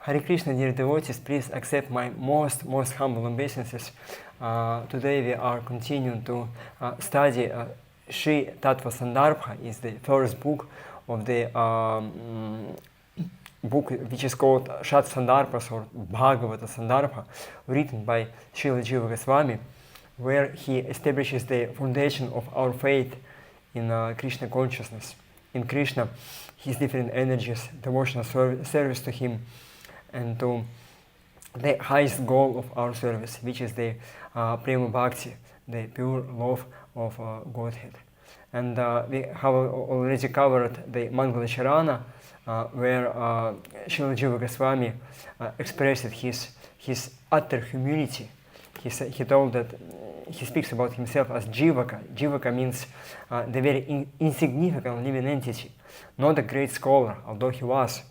Hare Krishna, dear devotees, please accept my most humble obeisances. Today we are continuing to study Sri Tattva-sandarbha. Is the first book of the book which is called Shat-sandarbhas or Bhagavata-sandarbha, written by Srila Jiva Goswami, where he establishes the foundation of our faith in Krishna consciousness, in Krishna, his different energies, devotional service to him, and to the highest goal of our service, which is the Prema Bhakti, the pure love of Godhead. And we have already covered the Mangala Charana, where Srila Jiva Goswami expressed his utter humility. He told that he speaks about himself as Jivaka. Jivaka means the very insignificant living entity, not a great scholar, although he was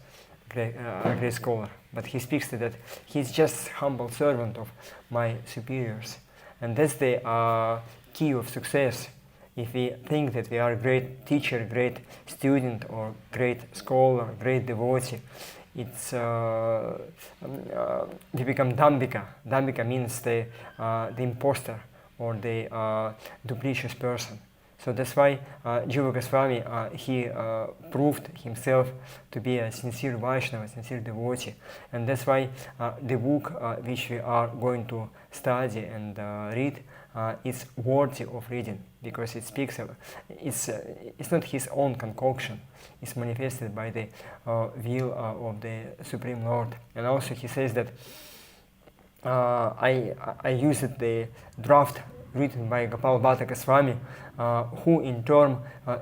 a great scholar. But he speaks that he's just humble servant of my superiors. And that's the key of success. If we think that we are a great teacher, great student, or great scholar, great devotee, it's we become Dambika. Dambika means the imposter or the duplicitous person. So that's why Jiva Goswami, he proved himself to be a sincere Vaishnava, sincere devotee. And that's why the book which we are going to study and read is worthy of reading, because it speaks of, it's not his own concoction, it's manifested by the will of the Supreme Lord. And also he says that I used the draft written by Gopal Bhatta Goswami, who in turn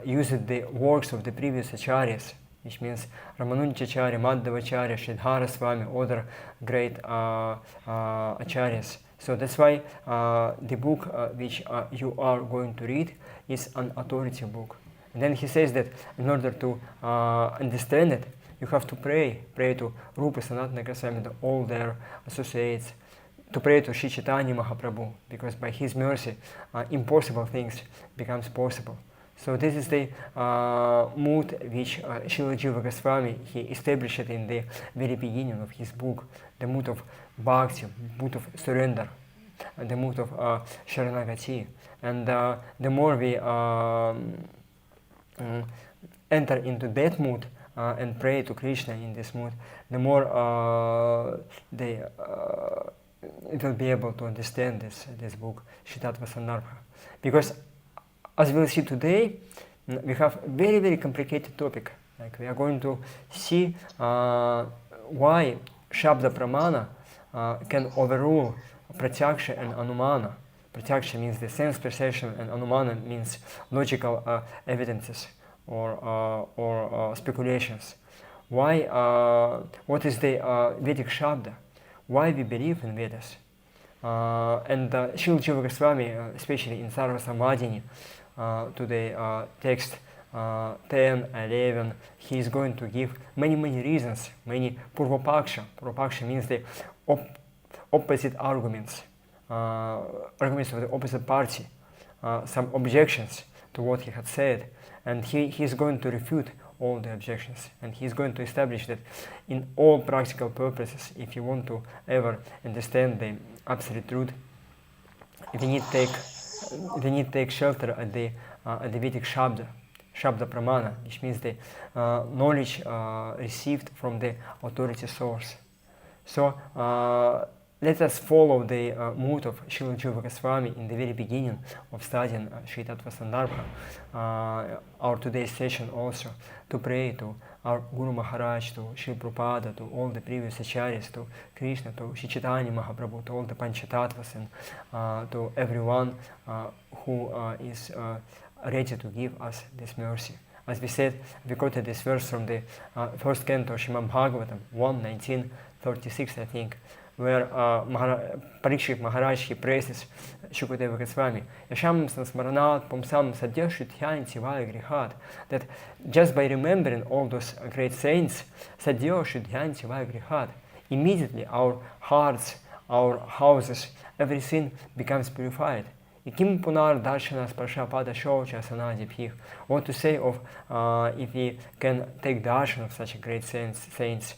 used the works of the previous acharyas, which means Ramanujacharya, Madhavacharya, Sridhara Swami, other great acharyas. So that's why the book which you are going to read is an authority book. And then he says that in order to understand it, you have to pray to Rupa Sanatana Goswami, all their associates, to pray to Shri Chaitanya Mahaprabhu, because by his mercy, impossible things becomes possible. So this is the mood which Srila Jiva Goswami he established in the very beginning of his book, the mood of bhakti, mood of surrender, the mood of sharanagati. And the more we enter into that mood and pray to Krishna in this mood, the more it will be able to understand this book, Sri Tattva-sandarbha. Because as we'll see today, we have very, very complicated topic. Like we are going to see why Shabda Pramana can overrule Pratyaksha and Anumana. Pratyaksha means the sense perception, and Anumana means logical evidences or speculations. Why? What is the Vedic Shabda? Why we believe in Vedas? And Srila Jiva Goswami, especially in Sarva-samadhini, to the text 10, 11, he is going to give many reasons, many purvapaksha. Purvapaksha means the opposite arguments, arguments of the opposite party, some objections to what he had said, and he is going to refute all the objections, and he is going to establish that in all practical purposes, if you want to ever understand the absolute truth, we need to take shelter at the Vedic Shabda Pramana, which means the knowledge received from the authority source. So let us follow the mood of Srila Jiva Goswami in the very beginning of studying Sri Tattva-sandarbha, our today's session also, to pray to our Guru Maharaj, to Sri Prabhupada, to all the previous acharyas, to Krishna, to Shri Chaitanya Mahaprabhu, to all the Panchatattvas, and to everyone who is ready to give us this mercy. As we said, we quoted this verse from the first canto of Srimad Bhagavatam, 1:1936, I think, where Parikshit Maharaj he praises Shukadeva Goswami, Yasham Smaranat Pumsam Sadyashit Hyanti Vaya Grihat, that just by remembering all those great saints, Sadyashit Hyanti Vaya Grihat, immediately our hearts, our houses, everything becomes purified. Ikim punar darshana sprashapada shocha sanadibhih. What to say of if we can take darshan of such great saints,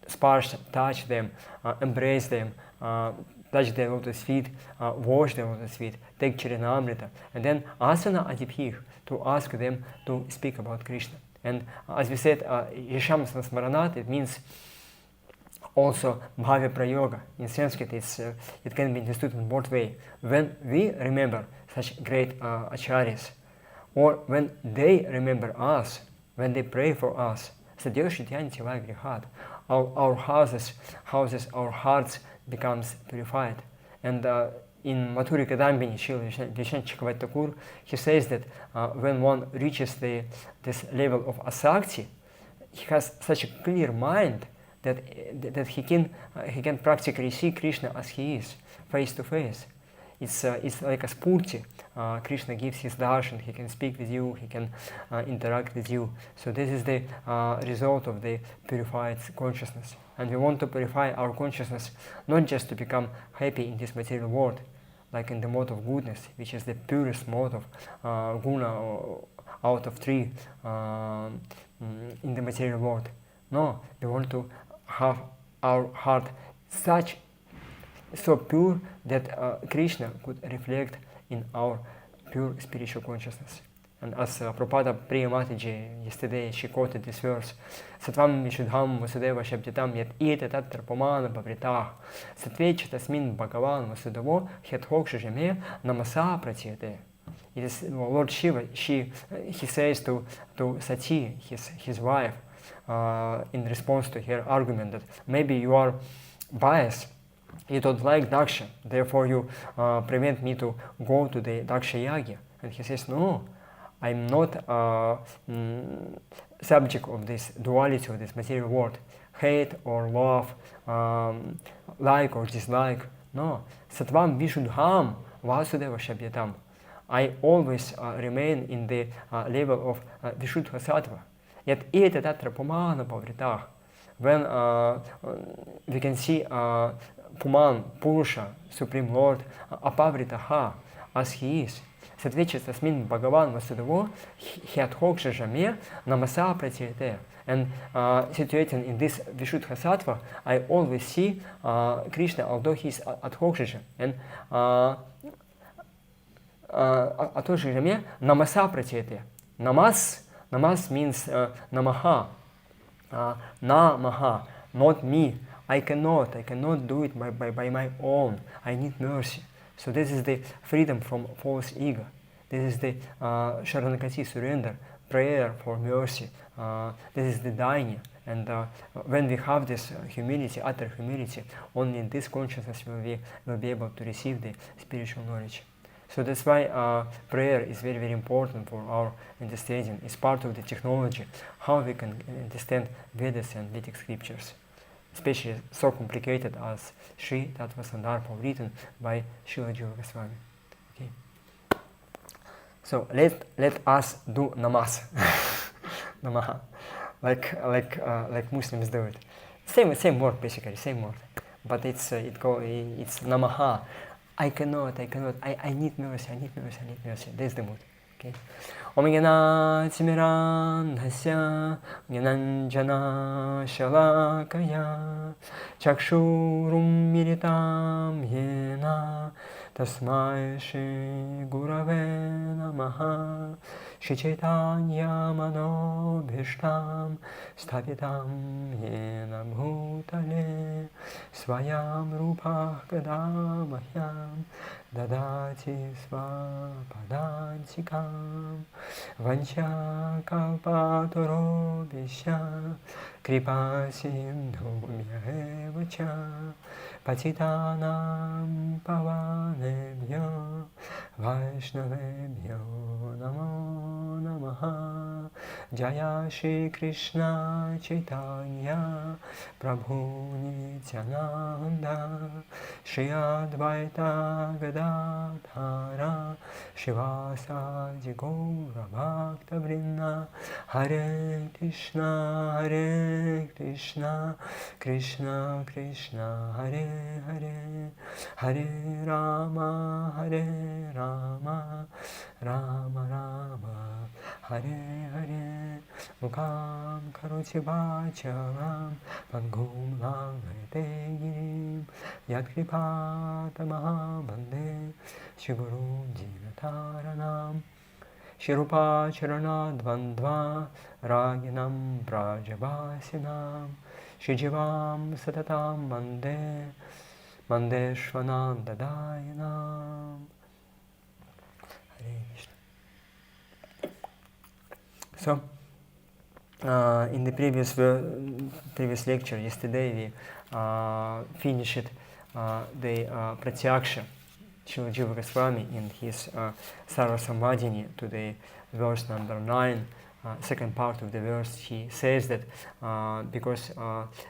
sparsh, touch them, embrace them, touch their lotus feet, wash their lotus feet, take Charanamrita, and then asana adipih, to ask them to speak about Krishna. And as we said, Yesham Smaranat, it means also Bhavya Prayoga. In Sanskrit, it can be understood in both ways. When we remember such great acharyas, or when they remember us, when they pray for us, our houses, our hearts becomes purified. And in Madhurya Kadambini, Srila Vishnu Chakravarti Thakur, he says that when one reaches this level of asakti, he has such a clear mind that he can practically see Krishna as he is, face to face. It's like a spurti. Krishna gives his darshan, he can speak with you, he can interact with you. So this is the result of the purified consciousness. And we want to purify our consciousness not just to become happy in this material world, like in the mode of goodness, which is the purest mode of guna out of three in the material world. No, we want to have our heart so pure that Krishna could reflect in our pure spiritual consciousness. And as Prabhupada Priyamataji yesterday, she quoted this verse, Satvam Vishudham Vasudeva Shabditam Yat Ita Tatra Pamana Pavritah Satvecha Tasmin Bhagavan Vasudavo Hyathoksha Namasa Pratyate. It is Lord Shiva, he says to Sati, his wife, in response to her argument that maybe you are biased, you don't like Daksha, therefore you prevent me to go to the Daksha Yagya. And he says, no, I'm not subject of this duality of this material world, hate or love, like or dislike. No, Satvam Vishudham Vasudeva Shabyatam. I always remain in the level of Vishuddha Sattva. Yet Eta Tatra Pumana Pavritah. When we can see Puman, Purusha, Supreme Lord, Apavritaha, as he is. Satvecha Tasmin Bhagavan Vasudavo Hyathoksha Jame Namasa Pratyate. And situated in this Vishuddha Sattva, I always see Krishna, although he is Adhoksha. And Adhoksha Jame Namasa Pratyate. Namas means Namaha. Namaha, not me. I cannot do it by my own. I need mercy. So this is the freedom from false ego. This is the Sharanagati, surrender, prayer for mercy. This is the dainya. And when we have this humility, utter humility, only in this consciousness will be able to receive the spiritual knowledge. So that's why prayer is very, very important for our understanding. It's part of the technology, how we can understand Vedas and Vedic scriptures, especially so complicated as Sri Tattva-sandarbha, written by Srila Jiva Goswami. Okay. So let us do namas, namaha, like Muslims do it. Same word basically, same word, but it's namaha. I cannot, I need mercy, I need mercy. That's the mood. Okay. Om Gana Timiran Hasya Gyananjana Shalakaya Chakshurum Miritam Yena Tasmai Shri Gurave Namaha Shri Chaitanya Mano Bhishtam Sthapitam Yena Bhutale Swayam Rupa Kadamahyam Dadati Svapadantikam Vancha Kalpatoro Vishya Kripa Sindhu Myahevacha Patitanam Pavanebhyo Vaishnavebhyo Namo Namaha Jaya Shri Krishna Chaitanya Prabhu Nityananda Shri Advaita Gadadhara Shivasadi Gaura Bhakta Vrinda Hare Krishna Krishna Krishna Hare Hare Hare Rama Rama Rama Hare Hare Mukam Karoti Vacharam Pangum Langate Girim Yadkripata Mahabande Shiguru Dinataranam Shirupa Charana Dvandva Raginam Brajavasinam Shijivam Satatam Mandeshvanam Dadayanam. So, in the previous lecture yesterday, we finished the Pratyaksha Srila Jiva Goswami in his Sarvajna to the verse number 9. Second part of the verse, he says that because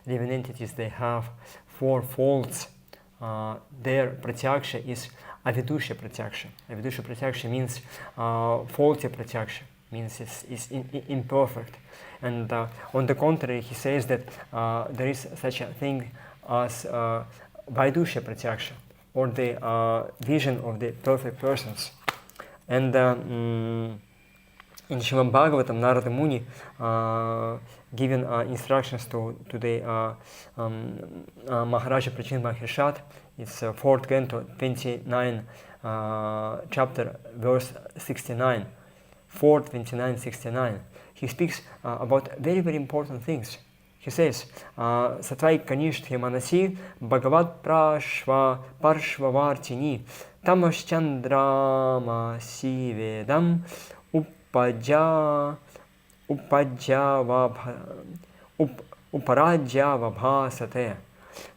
living entities, they have 4 faults, their Pratyaksha is Avidusha Pratyaksha. Avidusha Pratyaksha means faulty Pratyaksha, means it's imperfect. And on the contrary, he says that there is such a thing as Vaidusha Pratyaksha, or the vision of the perfect persons. And in Shrimad Bhagavatam, Narada Muni given instructions to the Maharaja Prachin Mahershat. It's 4th canto, 29 chapter, verse 69. 4:29-69. He speaks about very, very important things. He says, Satvai Kanishthe Manasi Bhagavat Parshvavartini Tamaschandrama Sivedam Uparajavabhasate.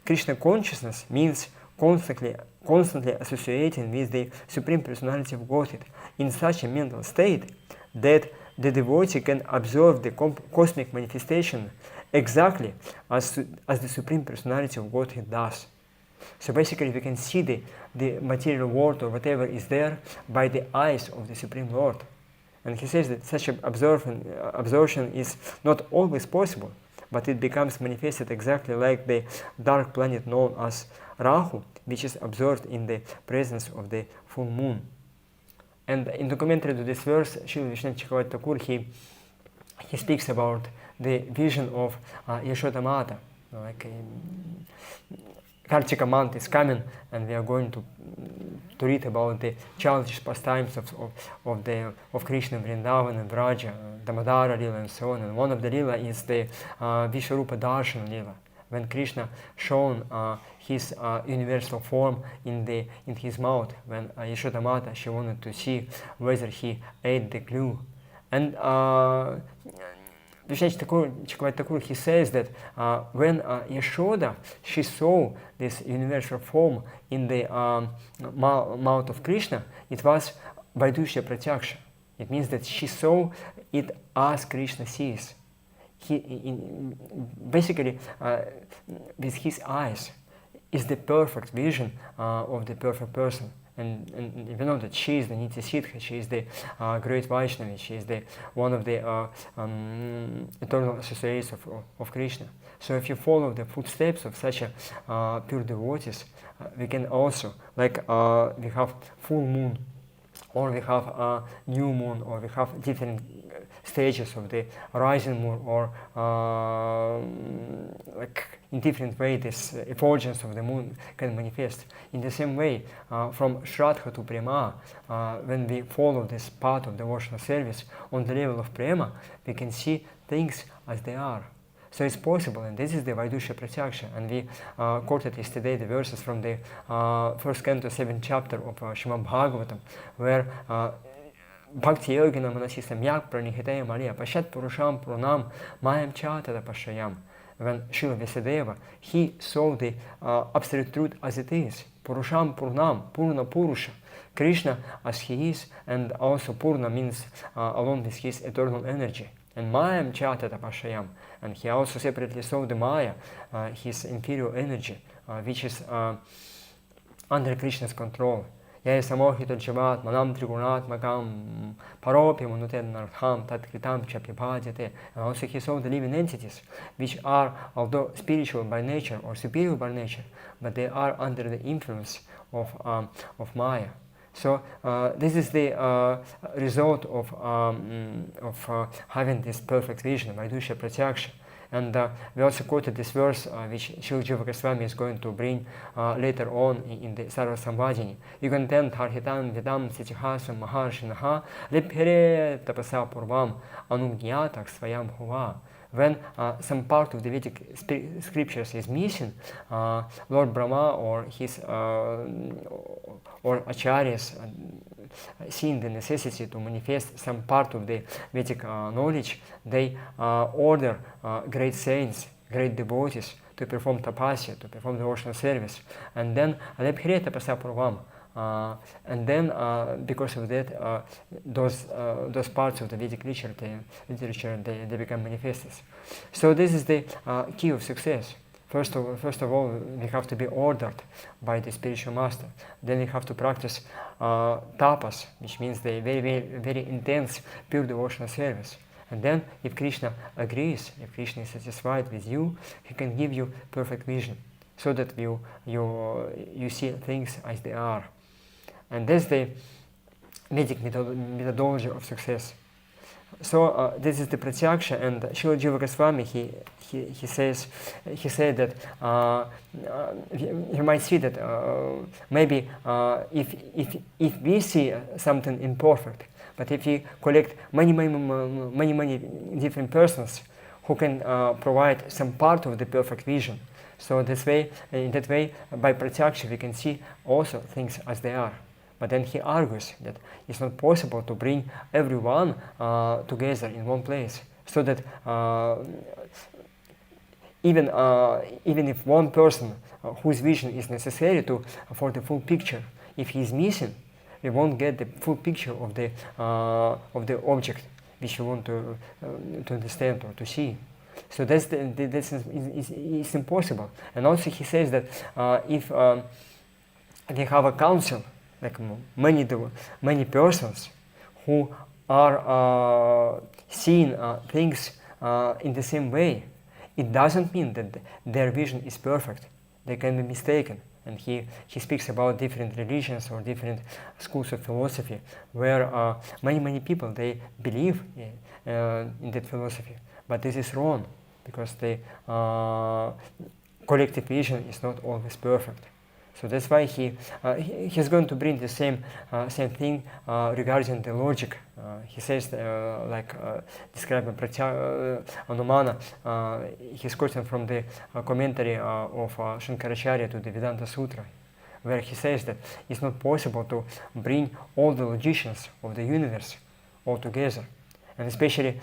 Krishna consciousness means constantly associating with the Supreme Personality of Godhead in such a mental state that the devotee can observe the cosmic manifestation exactly as the Supreme Personality of Godhead does. So basically we can see the material world or whatever is there by the eyes of the Supreme Lord. And he says that such an absorption is not always possible, but it becomes manifested exactly like the dark planet known as Rahu, which is observed in the presence of the full moon. And in the commentary to this verse, Srila Vishwanath Chakravarti Thakur, he speaks about the vision of Yashoda Mata. Like Kartika month is coming, and we are going to read about the childish pastimes of Krishna, Vrindavan and Vraja, Damodara Lila and so on. And one of the Lila is the Vishwarupa Darshan Lila, when Krishna shown his universal form in his mouth, when Yashoda Mata, she wanted to see whether he ate the glue. And Vishwanath Chakravarti Thakur, he says that when Yashoda, she saw this universal form in the mouth of Krishna, it was Vaidusha Pratyaksha. It means that she saw it as Krishna sees. Basically, with his eyes, is the perfect vision of the perfect person. And you know that she is the Nitya Siddha, she is the great Vaishnavi, she is the one of the eternal associates of Krishna. So if you follow the footsteps of such a pure devotees, we can also, like we have full moon, or we have a new moon, or we have different stages of the rising moon, or like in different way this effulgence of the moon can manifest. In the same way, from Shraddha to Prema, when we follow this path of devotional service on the level of Prema, we can see things as they are. So it's possible, and this is the Vaidusha Pratyaksha. And we quoted yesterday the verses from the 1st canto, 7th chapter of Shrimad Bhagavatam, where Bhakti Yogina Manasi Samyak Pranihitaya Maria Pashat Purusham Purnam Mayam Chatada Pashayam. When Srila Vyasadeva, he saw the absolute truth as it is. Purusham Purnam, Purna Purusha. Krishna as he is, and also Purna means along with his eternal energy. And Mayam Chatada Pashayam. And he also separately saw the Maya, his inferior energy, which is under Krishna's control. Yaya samohito jivat manam trigunatmakam paropi manuted nartham tatkritam chapibhajate. And also he saw the living entities, which are, although spiritual by nature or superior by nature, but they are under the influence of Maya. So this is the result of having this perfect vision, Vaidusha Pratyaksha. And we also quoted this verse which Srila Jiva Goswami is going to bring later on in the Sarva-samvadini. Yuganten tarhitam vidam sichihasam maharshinaha liphere tapasa purvam anugyatak svayam huva. When some part of the Vedic scriptures is missing, Lord Brahma or his or acharyas, seeing the necessity to manifest some part of the Vedic knowledge, they order great saints, great devotees to perform tapasya, to perform devotional service, and then lephere tapasa purvam. And then, because of that, those parts of the Vedic literature they become manifested. So this is the key of success. First of all, we have to be ordered by the spiritual master. Then we have to practice tapas, which means the very intense, pure devotional service. And then, if Krishna agrees, if Krishna is satisfied with you, he can give you perfect vision, so that you see things as they are. And that's the Vedic methodology of success. So this is the Pratyaksha, and Srila Jiva Goswami he said that you might see that maybe if we see something imperfect, but if we collect many different persons who can provide some part of the perfect vision, so in that way by Pratyaksha we can see also things as they are. But then he argues that it's not possible to bring everyone together in one place, so that even if one person whose vision is necessary for the full picture, if he is missing, we won't get the full picture of the object which we want to understand or to see. So that's it's impossible. And also he says that if we have a council, like many persons who are seeing things in the same way, it doesn't mean that their vision is perfect. They can be mistaken. And he speaks about different religions or different schools of philosophy, where many people, they believe in that philosophy. But this is wrong, because the collective vision is not always perfect. So that's why he's going to bring the same thing regarding the logic. He says, describing Anumana, he's quoting from the commentary of Shankaracharya to the Vedanta Sutra, where he says that it's not possible to bring all the logicians of the universe all together, and especially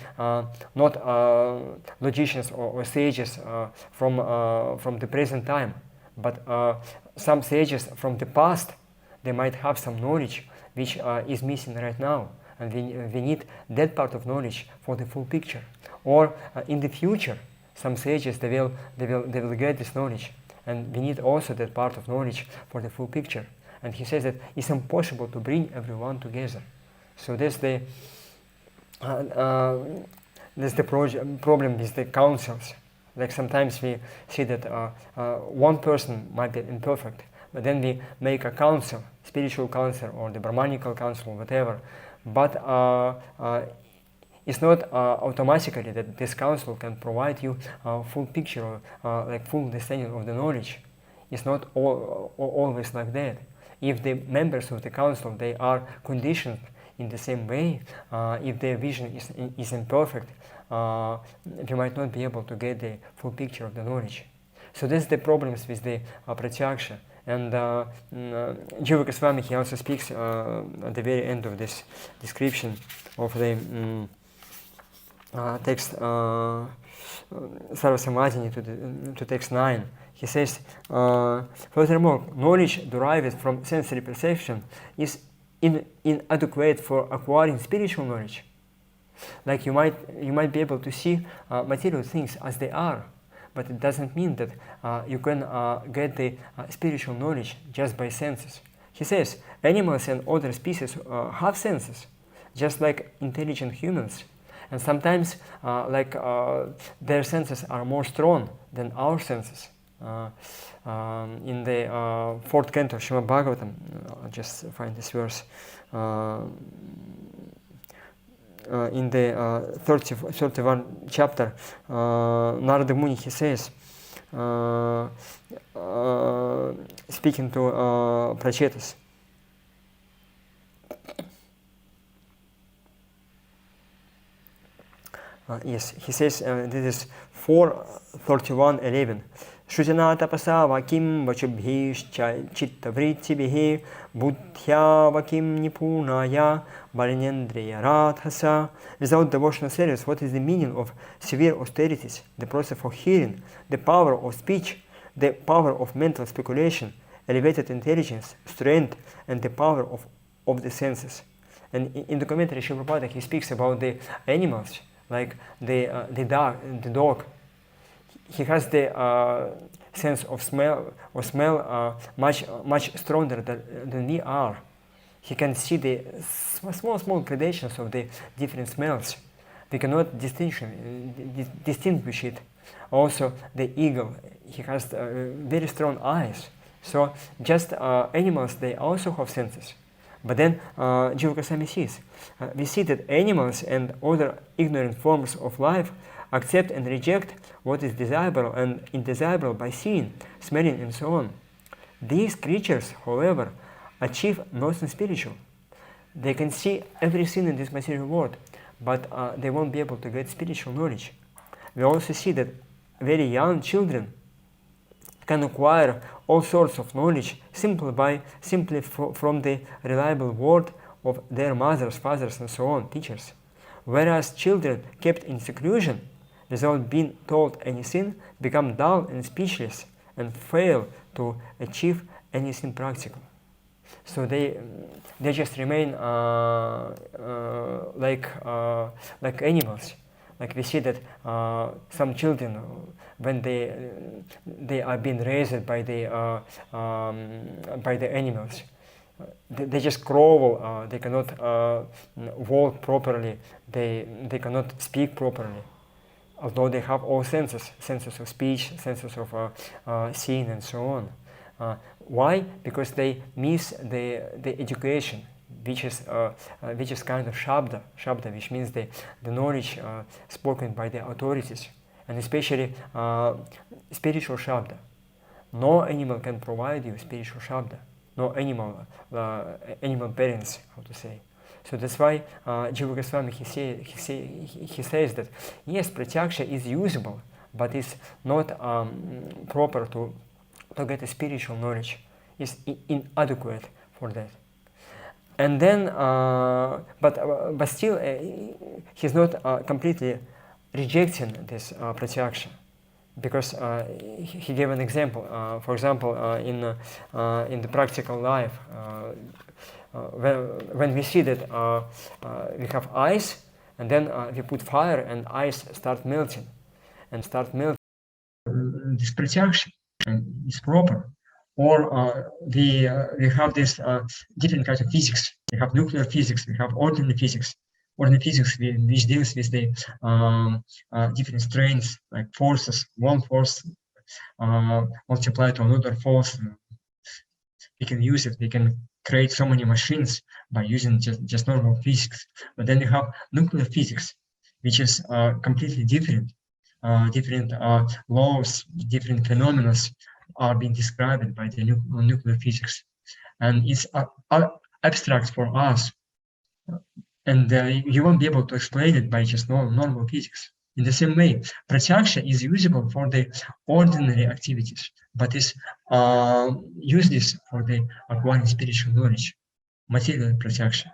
not logicians or sages from the present time, but some sages from the past. They might have some knowledge which is missing right now, and we need that part of knowledge for the full picture. Or in the future, some sages they will get this knowledge, and we need also that part of knowledge for the full picture. And he says that it's impossible to bring everyone together. So that's the problem with the councils. Like sometimes we see that one person might be imperfect, but then we make a council, spiritual council or the Brahmanical council, whatever. But it's not automatically that this council can provide you a full picture, like full understanding of the knowledge. It's not always like that. If the members of the council, they are conditioned in the same way, if their vision is imperfect, we might not be able to get the full picture of the knowledge. So that's the problems with the Pratyaksha. And Jiva Goswami, he also speaks at the very end of this description of the text Sarva-samvadini to text 9. He says, furthermore, knowledge derived from sensory perception is inadequate for acquiring spiritual knowledge. Like you might be able to see material things as they are, but it doesn't mean that you can get the spiritual knowledge just by senses. He says, animals and other species have senses, just like intelligent humans. And sometimes their senses are more strong than our senses. In the 4th canto of Shrimad Bhagavatam, I'll just find this verse. In the 31 chapter, Narada Muni, he says, speaking to Prachetas, yes, he says, this is 4:31:11. Shrutina tapasa vakim vachubhishcha chitta vrittibhihi buddhya vakim nipunaya balinendriya rathasa. Without devotional service, what is the meaning of severe austerities, the process for hearing, the power of speech, the power of mental speculation, elevated intelligence, strength, and the power of the senses? And in the commentary, Srila Prabhupada, he speaks about the animals, like the dog. He has the sense of smell much stronger than we are. He can see the small gradations of the different smells. We cannot distinguish it. Also, the eagle, he has very strong eyes. So just animals, they also have senses. But then Jiva Goswami says, we see that animals and other ignorant forms of life accept and reject what is desirable and undesirable by seeing, smelling, and so on. These creatures, however, achieve nothing spiritual. They can see everything in this material world, but they won't be able to get spiritual knowledge. We also see that very young children can acquire all sorts of knowledge simply from the reliable word of their mothers, fathers, and so on, teachers. Whereas children kept in seclusion, without being told anything, become dull and speechless and fail to achieve anything practical. So they just remain like animals. Like we see that some children, when they are being raised by the animals, they just grovel. They cannot walk properly. They cannot speak properly, although they have all senses of speech, senses of seeing, and so on. Why? Because they miss the education, which is kind of shabda, which means the knowledge spoken by the authorities, and especially spiritual shabda. No animal can provide you spiritual shabda. No animal parents, how to say. So that's why Jiva Goswami, he says that yes, pratyaksha is usable, but it's not proper to get a spiritual knowledge. It's inadequate for that. And then, but still, he's not completely rejecting this pratyaksha, because he gave an example. For example, in the practical life, when we see that we have ice, and then we put fire, and ice start melting. This pratyaksha is proper. Or we have this different kinds of physics. We have nuclear physics, we have ordinary physics. Ordinary physics, which deals with the different strains, like forces. One force multiplied to another force. We can use it. We can create so many machines by using just normal physics. But then you have nuclear physics, which is completely different. Different laws, different phenomena are being described by the nuclear physics, and it's abstract for us, and you won't be able to explain it by just normal physics. In the same way, pratyaksha is usable for the ordinary activities, but is useless for the acquiring spiritual knowledge, material pratyaksha.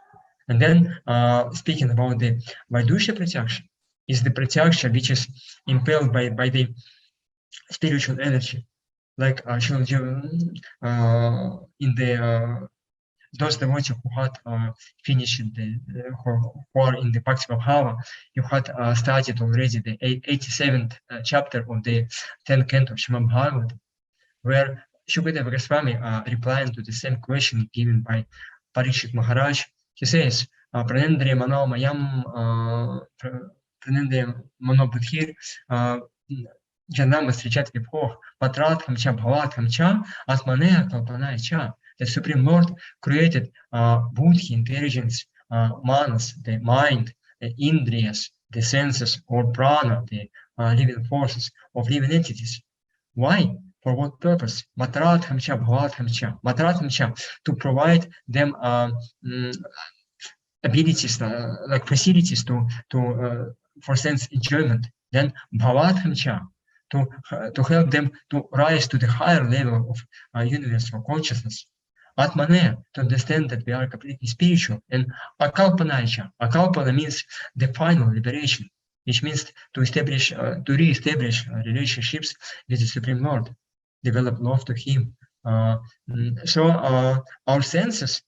And then, speaking about the vaidusha pratyaksha, is the pratyaksha which is impelled by the spiritual energy. Like in the those devotees who had finished who are in the Bhakti Bhava, you had started already the 87th chapter of the 10th canto of Shrimad Bhagavatam, where Shukadeva Goswami replying to the same question given by Parikshit Maharaj, he says, Pranendriya Mano Mayam Pranendriya Mano Budhir Janama Srichat Vibhoh, Matratkham Cha Bhavatkam Cha, Atmanea Kalpanaya Cha. The Supreme Lord created Buddhi, intelligence, manas, the mind, the indriyas, the senses, or prana, the living forces of living entities. Why? For what purpose? Mataratham Cha Bhavatkam Cha. Mataratham Cha, to provide them abilities, like facilities for sense enjoyment. Then Bhavatkam Cha, to help them to rise to the higher level of universal consciousness. Atmane, to understand that we are completely spiritual. And Akalpanacha, Akalpana means the final liberation, which means to establish, to re-establish relationships with the Supreme Lord, develop love to Him. So our senses,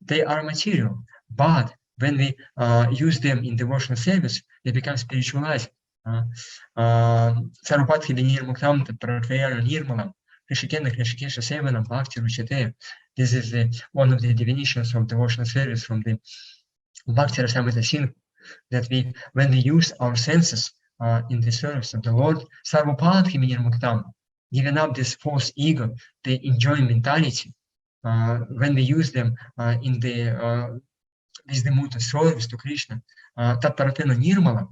they are material, but when we use them in devotional service, they become spiritualized. Sarupathi Nirmuktam Pratvaya Nirmalam, Krishikena Krishikesha Sevanam Bhakti Ruchate. This is one of the definitions of devotional service from the Bhakti Rasamrita Singh, that when we use our senses in the service of the Lord, Sarvapathi Nirmuktam, giving up this false ego, the enjoying mentality, when we use them in the with the mood of service to Krishna, Tatparatena Nirmala,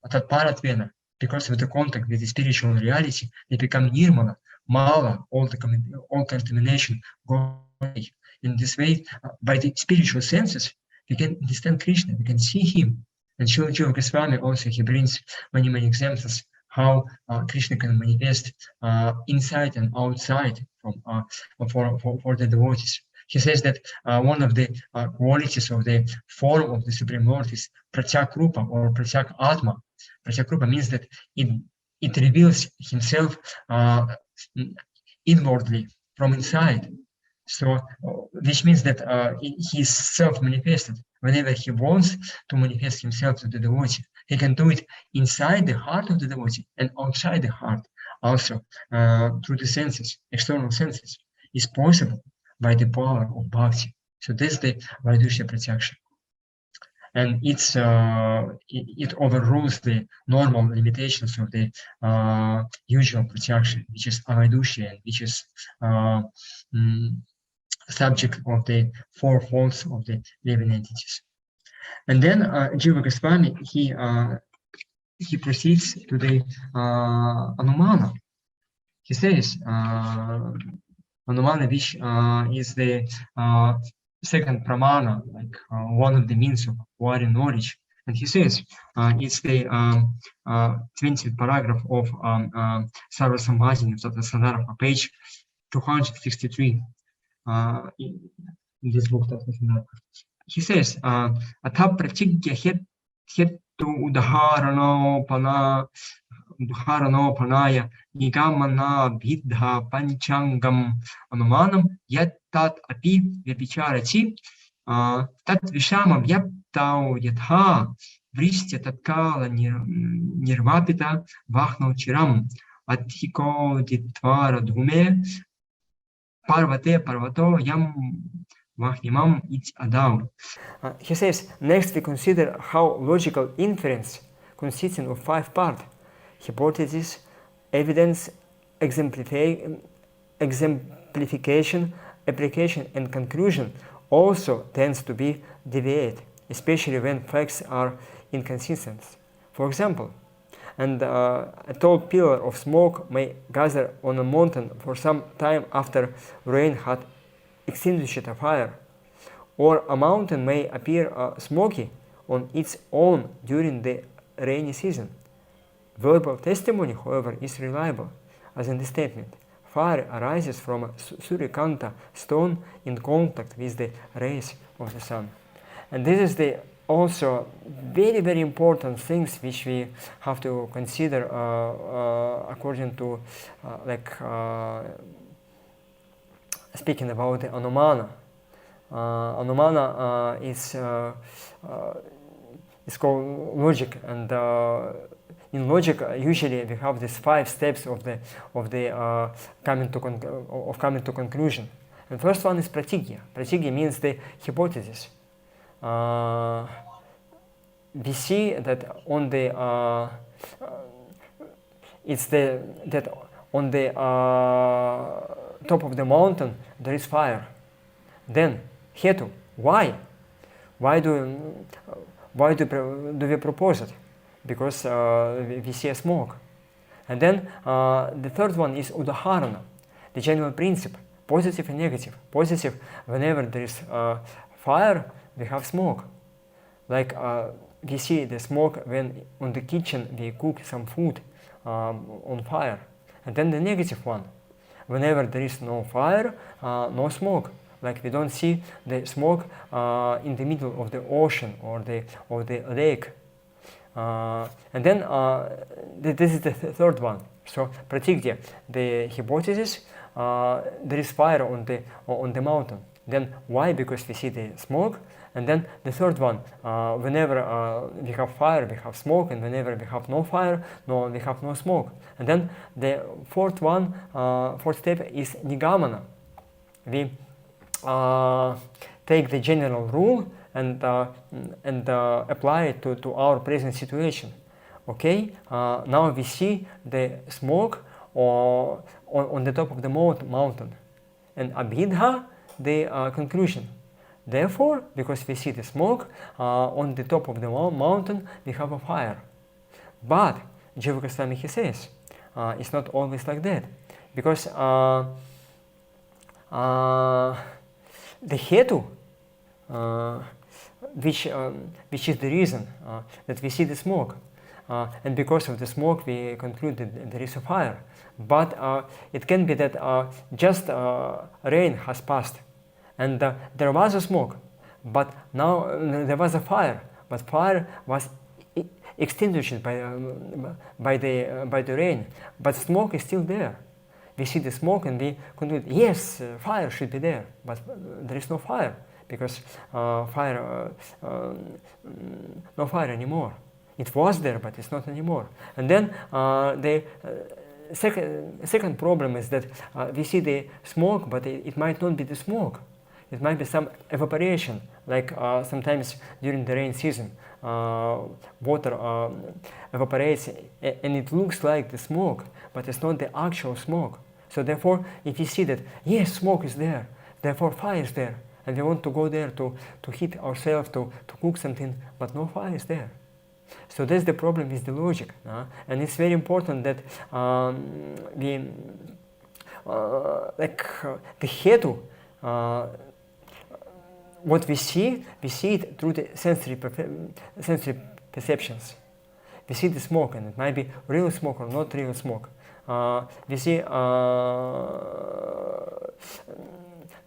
Tatparatvena, because of the contact with the spiritual reality, they become Nirmala, Mala, all contamination goes away. In this way, by the spiritual senses, we can understand Krishna, we can see Him. And Srila Jiva Goswami also, he brings many examples how Krishna can manifest inside and outside for the devotees. He says that one of the qualities of the form of the Supreme Lord is Pratyak Rupa or Pratyak Atma. Pratyak Rupa means that it reveals Himself inwardly from inside. So, which means that He is self-manifested. Whenever He wants to manifest Himself to the devotee, He can do it inside the heart of the devotee and outside the heart, also through the senses, external senses. Is possible by the power of bhakti. So this is the Vaidusha Pratyakša. And it overrules the normal limitations of the usual Pratyakša, which is Avaidusha, which is subject of the four folds of the living entities. And then Jiva Goswami, he proceeds to the Anumana. He says, Anumana, which is the second pramana, like one of the means of acquiring knowledge. And he says, it's the 20th paragraph of Sarvajna of Tattva-sandarbha, page 263 in this book, Tattva-sandarbha. He says, Atha pratigya hetu udharano panaya nigamana bhidha panchangam anumanam yat tat api vyabicharati tat vishamam yaptau yatha vristya tatkala nirvapita vahno chiram adhiko ditvara dhume parvate parvato yam vahnimam it adau. He says, next we consider how logical inference, consisting of 5 parts: hypothesis, evidence, exemplification, application, and conclusion, also tends to be deviate, especially when facts are inconsistent. For example, a tall pillar of smoke may gather on a mountain for some time after rain had extinguished a fire, or a mountain may appear smoky on its own during the rainy season. Verbal testimony, however, is reliable, as in the statement, fire arises from a surikanta stone in contact with the rays of the sun. And this is the also very important things which we have to consider according to speaking about the Anumana. Anumana is called logic, and in logic usually we have these 5 steps of coming to conclusion. And first one is pratigya. Pratigya means the hypothesis. We see that on the it's that on the top of the mountain there is fire. Then Hetu, why? Why do we propose it? Because we see a smoke. And then the third one is Udaharana, the general principle, positive and negative. Positive, whenever there is fire, we have smoke. Like we see the smoke when on the kitchen we cook some food on fire. And then the negative one, whenever there is no fire, no smoke. Like we don't see the smoke in the middle of the ocean or the lake. And then this is the third one. So Pratigya, the hypothesis, there is fire on the mountain. Then why? Because we see the smoke. And then the third one, whenever we have fire, we have smoke, and whenever we have no fire, we have no smoke. And then the fourth step is Nigamana. We take the general rule and apply it to our present situation. Okay, now we see the smoke on the top of the mountain, and Abhidha, the conclusion. Therefore, because we see the smoke on the top of the mountain, we have a fire. But Jiva Goswami, he says, it's not always like that, because the Hetu, which is the reason that we see the smoke, and because of the smoke we conclude that there is a fire. But it can be that just rain has passed, and there was a smoke, but now there was a fire, but fire was extinguished by the rain, but smoke is still there. We see the smoke and we conclude, yes, fire should be there, but there is no fire, because no fire anymore. It was there, but it's not anymore. And then the second problem is that we see the smoke, but it might not be the smoke. It might be some evaporation, like sometimes during the rain season, water evaporates and it looks like the smoke, but it's not the actual smoke. So therefore, if you see that, yes, smoke is there, therefore fire is there, and we want to go there to heat ourselves, to cook something, but no fire is there. So that's the problem with the logic. And it's very important that we, the Hetu, what we see it through the sensory perceptions. We see the smoke, and it might be real smoke or not real smoke. We see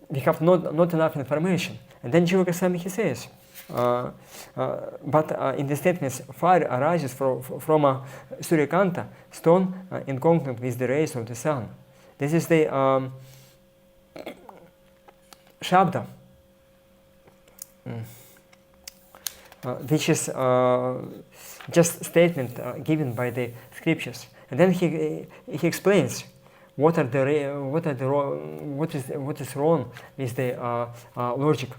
we have not enough information. And then Jiva Goswami, he says, but in the statements, fire arises from a Suryakanta stone in contact with the rays of the sun. This is the Shabda, which is just statement given by the scriptures. And then he explains what is wrong with the logic.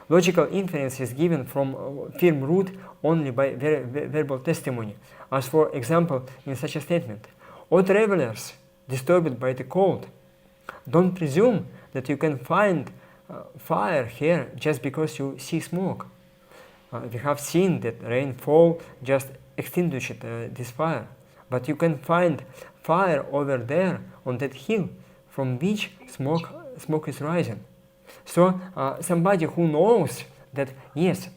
Logical inference is given from firm root only by verbal testimony, as for example in such a statement: "O travelers, disturbed by the cold, don't presume that you can find fire here just because you see smoke. We have seen that rainfall just extinguished this fire, but you can find fire over there on that hill from which smoke is rising." So somebody who knows that yes,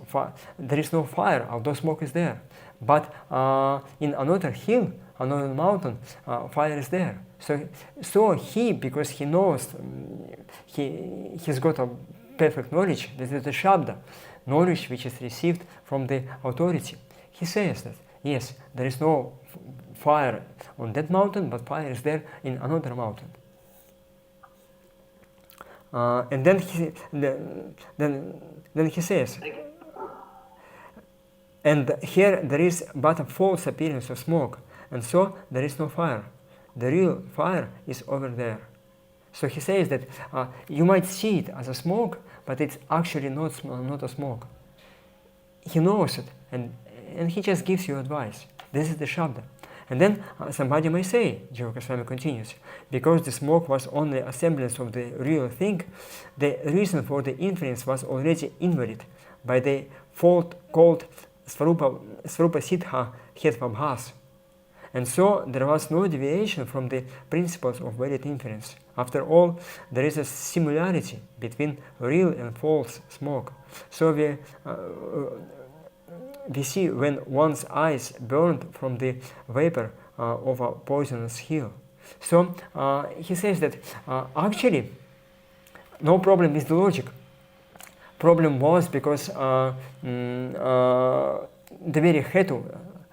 there is no fire, although smoke is there, but in another hill, another mountain, fire is there. So he, because he knows, he's got a perfect knowledge. This is the Shabda, knowledge which is received from the authority. He says that yes, there is no fire on that mountain, but fire is there in another mountain. And then he says, and here there is but a false appearance of smoke, and so there is no fire. The real fire is over there. So he says that you might see it as a smoke, but it's actually not a smoke. He knows it, and he just gives you advice. This is the Shabda. And then somebody may say, Jiva Goswami continues, because the smoke was only a semblance of the real thing, the reason for the inference was already invalid by the fault called Svarupa Siddha Hetvabhas. And so there was no deviation from the principles of valid inference. After all, there is a similarity between real and false smoke. So we see when one's eyes burned from the vapor of a poisonous hill. So he says that actually no problem with the logic. Problem was because the very hetu,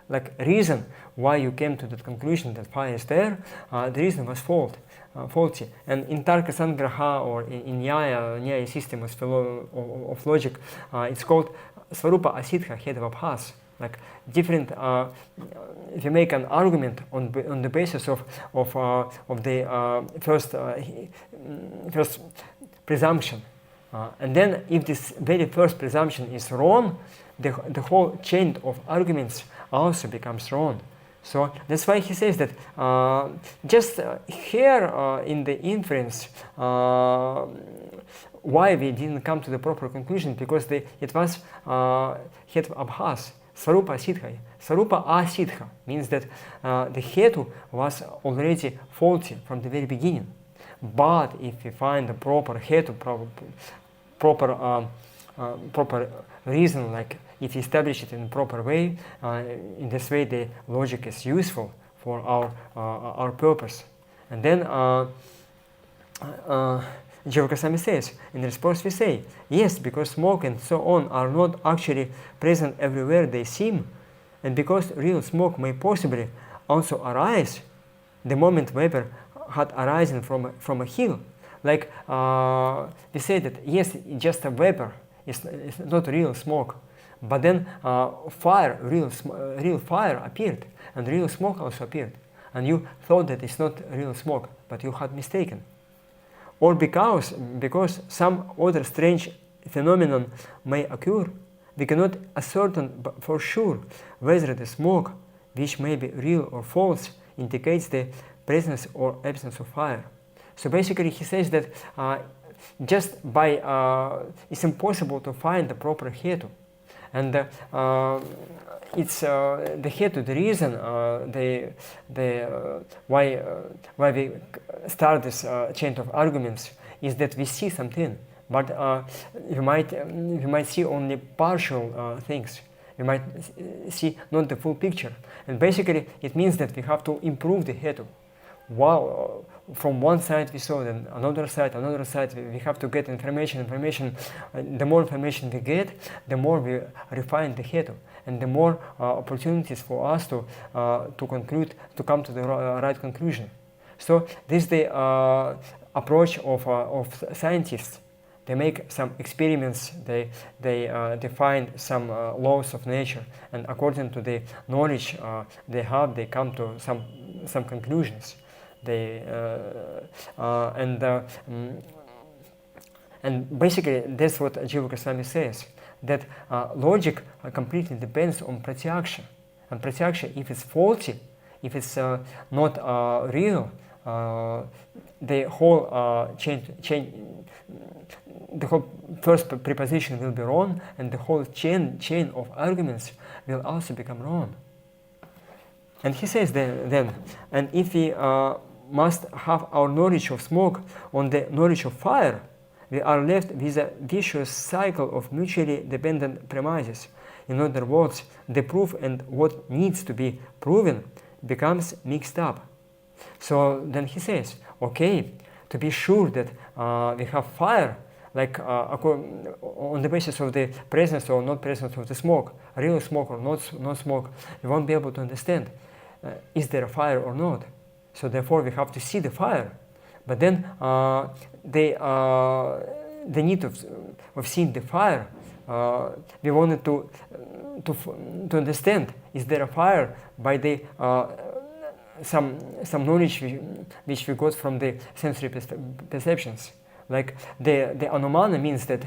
like reason why you came to that conclusion that fire is there, the reason was faulty. And in Tarka-sangraha or in Nyaya system of logic, it's called Svarupa Asiddha Hedvabhas. Like different, if you make an argument on the basis of the first presumption, and then if this very first presumption is wrong, the whole chain of arguments also becomes wrong. So that's why he says that just here in the inference, why we didn't come to the proper conclusion, because it was het abhas, Svarupa Siddha. Svarupa Asiddha means that the hetu was already faulty from the very beginning. But if we find the proper hetu, proper reason, like if we establish it in a proper way, in this way the logic is useful for our purpose. And then Jiva Goswami says, in response we say, yes, because smoke and so on are not actually present everywhere they seem, and because real smoke may possibly also arise the moment vapor had arisen from a hill. Like we say that yes, just a vapor, it's not real smoke, but then fire, real fire appeared, and real smoke also appeared, and you thought that it's not real smoke, but you had mistaken. Or because some other strange phenomenon may occur, we cannot ascertain for sure whether the smoke, which may be real or false, indicates the presence or absence of fire. So basically he says that just by it's impossible to find the proper hetu, and it's the hetu, the reason why we start this chain of arguments is that we see something, but we might see only partial things. We might see not the full picture, and basically it means that we have to improve the hetu. While from one side we saw, then another side, we have to get information. The more information we get, the more we refine the hetu, and the more opportunities for us to conclude, to come to the right conclusion. So this is the approach of scientists. They make some experiments, they define some laws of nature, and according to the knowledge they have, they come to some conclusions. And basically that's what Jiva Goswami says, that logic completely depends on pratyaksha. And pratyaksha, if it's faulty, if it's not real, the whole the whole first preposition will be wrong, and the whole chain of arguments will also become wrong. And he says then, and if we must have our knowledge of smoke on the knowledge of fire, we are left with a vicious cycle of mutually dependent premises. In other words, the proof and what needs to be proven becomes mixed up. So then he says, okay, to be sure that we have fire, like on the basis of the presence or not presence of the smoke, real smoke or not smoke, we won't be able to understand is there a fire or not. So therefore we have to see the fire. But then the need of seeing the fire, we wanted to understand, is there a fire by the some knowledge which we got from the sensory perceptions. Like the anumana means that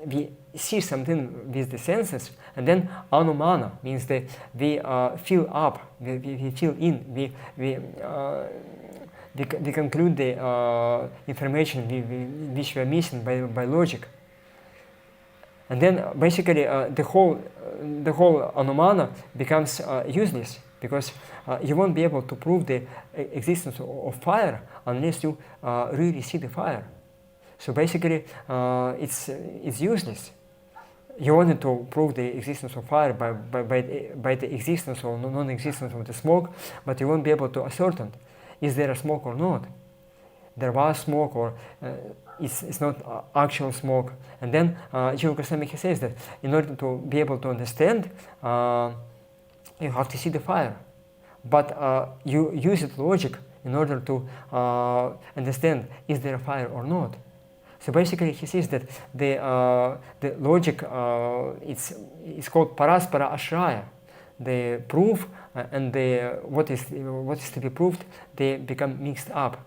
we see something with the senses, and then anumana means that we fill up, we fill in, we conclude the information which we are missing by logic. And then basically the whole anumana becomes useless, because you won't be able to prove the existence of fire unless you really see the fire. So basically it's useless. You wanted to prove the existence of fire by the existence or non-existence of the smoke, but you won't be able to ascertain is there a smoke or not. There was smoke, or it's not actual smoke. And then Jiva Goswami says that in order to be able to understand, you have to see the fire. But you use it logic in order to understand is there a fire or not. So basically he says that the logic it's called paraspara ashraya. The proof and the what is to be proved, they become mixed up.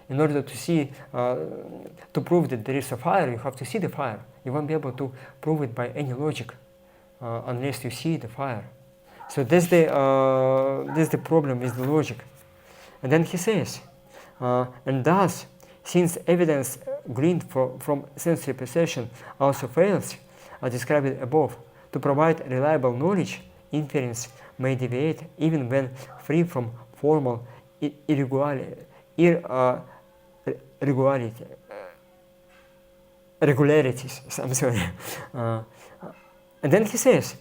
In order to see, to prove that there is a fire, you have to see the fire. You won't be able to prove it by any logic unless you see the fire. So that's the problem with the logic. And then he says, and thus, since evidence gleaned from sensory perception also fails, as described above, to provide reliable knowledge, inference may deviate even when free from formal regularities. I'm sorry. And then he says,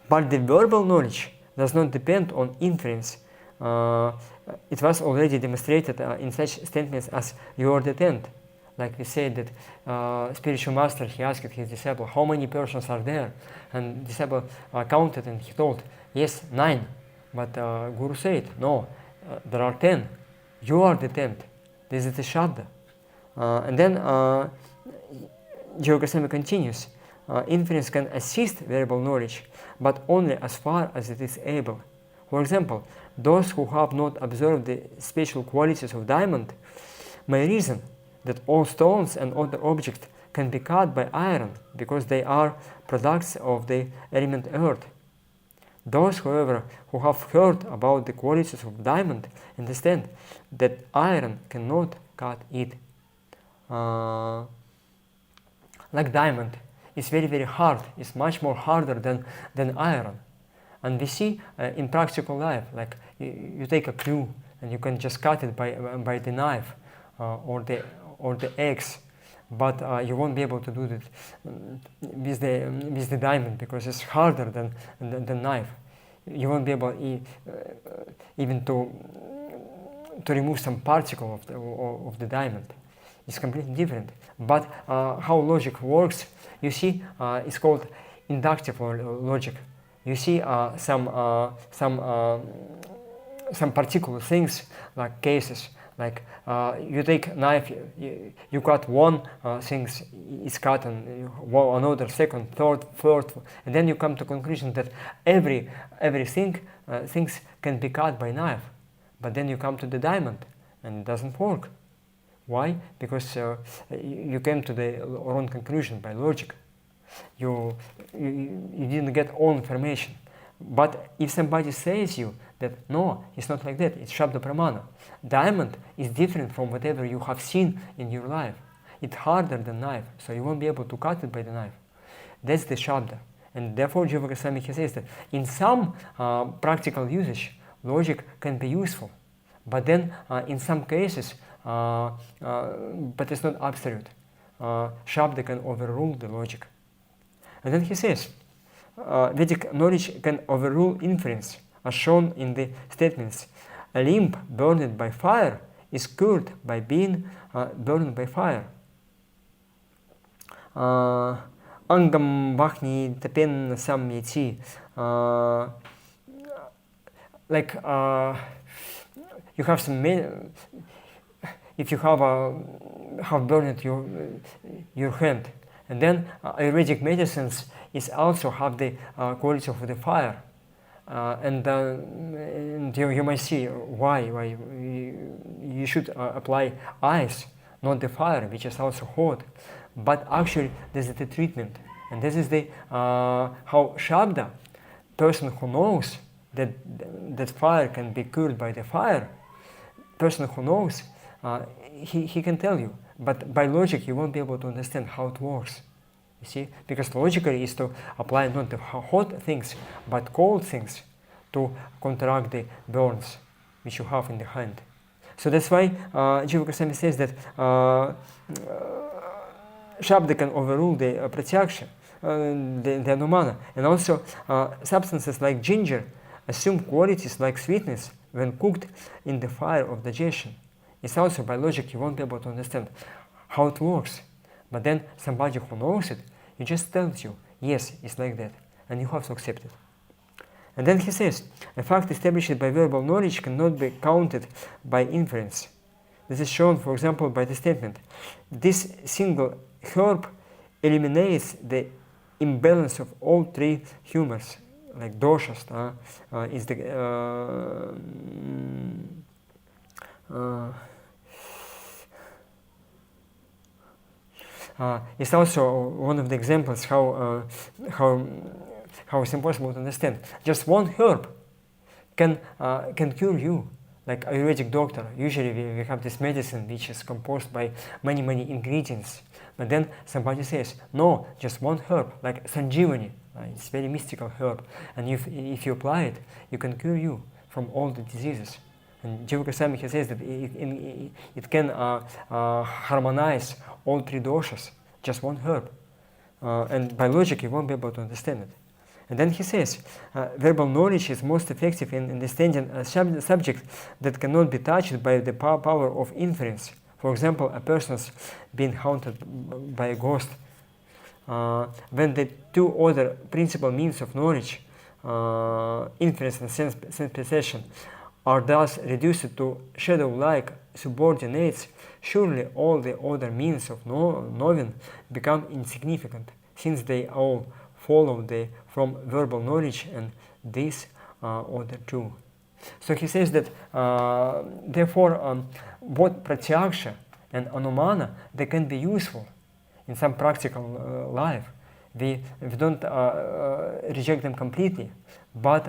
but the verbal knowledge does not depend on inference. It was already demonstrated in such statements as you are the tent. Like we said that spiritual master, he asked his disciple, how many persons are there? And disciple counted and he told, yes, 9. But Guru said, no, there are 10. You are the tent. This is the Shabda. And then Jiva Goswami continues, inference can assist verbal knowledge, but only as far as it is able. For example, those who have not observed the special qualities of diamond may reason that all stones and other objects can be cut by iron because they are products of the element earth. Those, however, who have heard about the qualities of diamond understand that iron cannot cut it. Like diamond, it's very, very hard. It's much more harder than iron. And we see in practical life, like you take a clue and you can just cut it by the knife or the axe, but you won't be able to do that with the diamond because it's harder than knife. You won't be able even to remove some particle of the diamond. It's completely different. But how logic works, you see, it's called inductive logic. You see some particular things, like cases, like you take knife, you cut one, things is cut, and another, second, third, fourth, and then you come to conclusion that everything things can be cut by knife, but then you come to the diamond, and it doesn't work. Why? Because you came to the wrong conclusion by logic. You didn't get all information. But if somebody says you that no, it's not like that, it's Shabda Pramana. Diamond is different from whatever you have seen in your life. It's harder than knife, so you won't be able to cut it by the knife. That's the Shabda. And therefore Jiva Goswami says that in some practical usage, logic can be useful. But then in some cases, but it's not absolute. Shabda can overrule the logic. And then he says, Vedic knowledge can overrule inference, as shown in the statements. A limb burned by fire is cured by being burned by fire. Angam vahni tapen samyati. Like you have some, if you have burned your hand, and then Ayurvedic medicines is also have the quality of the fire, and you might see why you should apply ice not the fire, which is also hot, but actually this is the treatment. And this is the how Shabda, person who knows that fire can be cured by the fire, person who knows, he can tell you, but by logic you won't be able to understand how it works. You see, because logically is to apply not the hot things, but cold things to counteract the burns which you have in the hand. So that's why Jiva Goswami says that Shabda can overrule the Pratyaksha, the Anumana, and also substances like ginger assume qualities like sweetness when cooked in the fire of digestion. It's also by logic you won't be able to understand how it works. But then somebody who knows it, he just tells you, yes, it's like that, and you have to accept it. And then he says, a fact established by verbal knowledge cannot be counted by inference. This is shown, for example, by the statement, this single herb eliminates the imbalance of all three humors, like doshas, is the it's also one of the examples how it's impossible to understand. Just one herb can cure you, like Ayurvedic doctor. Usually we have this medicine which is composed by many ingredients. But then somebody says, no, just one herb, like Sanjivani. It's very mystical herb, and if you apply it, you can cure you from all the diseases. And Jiva Goswami says that it can harmonize all three doshas, just one herb. And by logic, you won't be able to understand it. And then he says, verbal knowledge is most effective in understanding a subject that cannot be touched by the power of inference. For example, a person's being haunted by a ghost. When the two other principal means of knowledge, inference and sense perception, are thus reduced to shadow-like subordinates, surely all the other means of knowing become insignificant, since they all follow from verbal knowledge and this other two. So he says that therefore both pratyaksha and anumana, they can be useful in some practical life. We don't reject them completely, but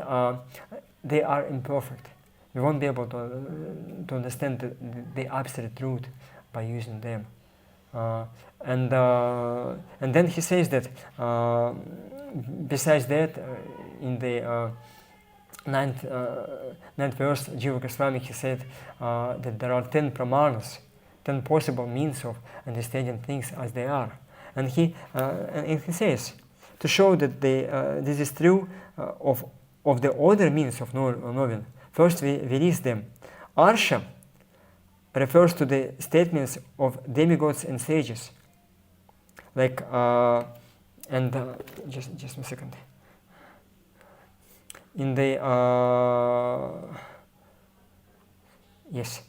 they are imperfect. We won't be able to understand the absolute truth by using them. And then he says that besides that, in the ninth verse, Jiva Goswami, he said that there are 10 pramanas, 10 possible means of understanding things as they are. And he says, to show that this is true of the other means of knowing, first we list them. Arsha refers to the statements of demigods and sages. Like, just a second. In the, yes.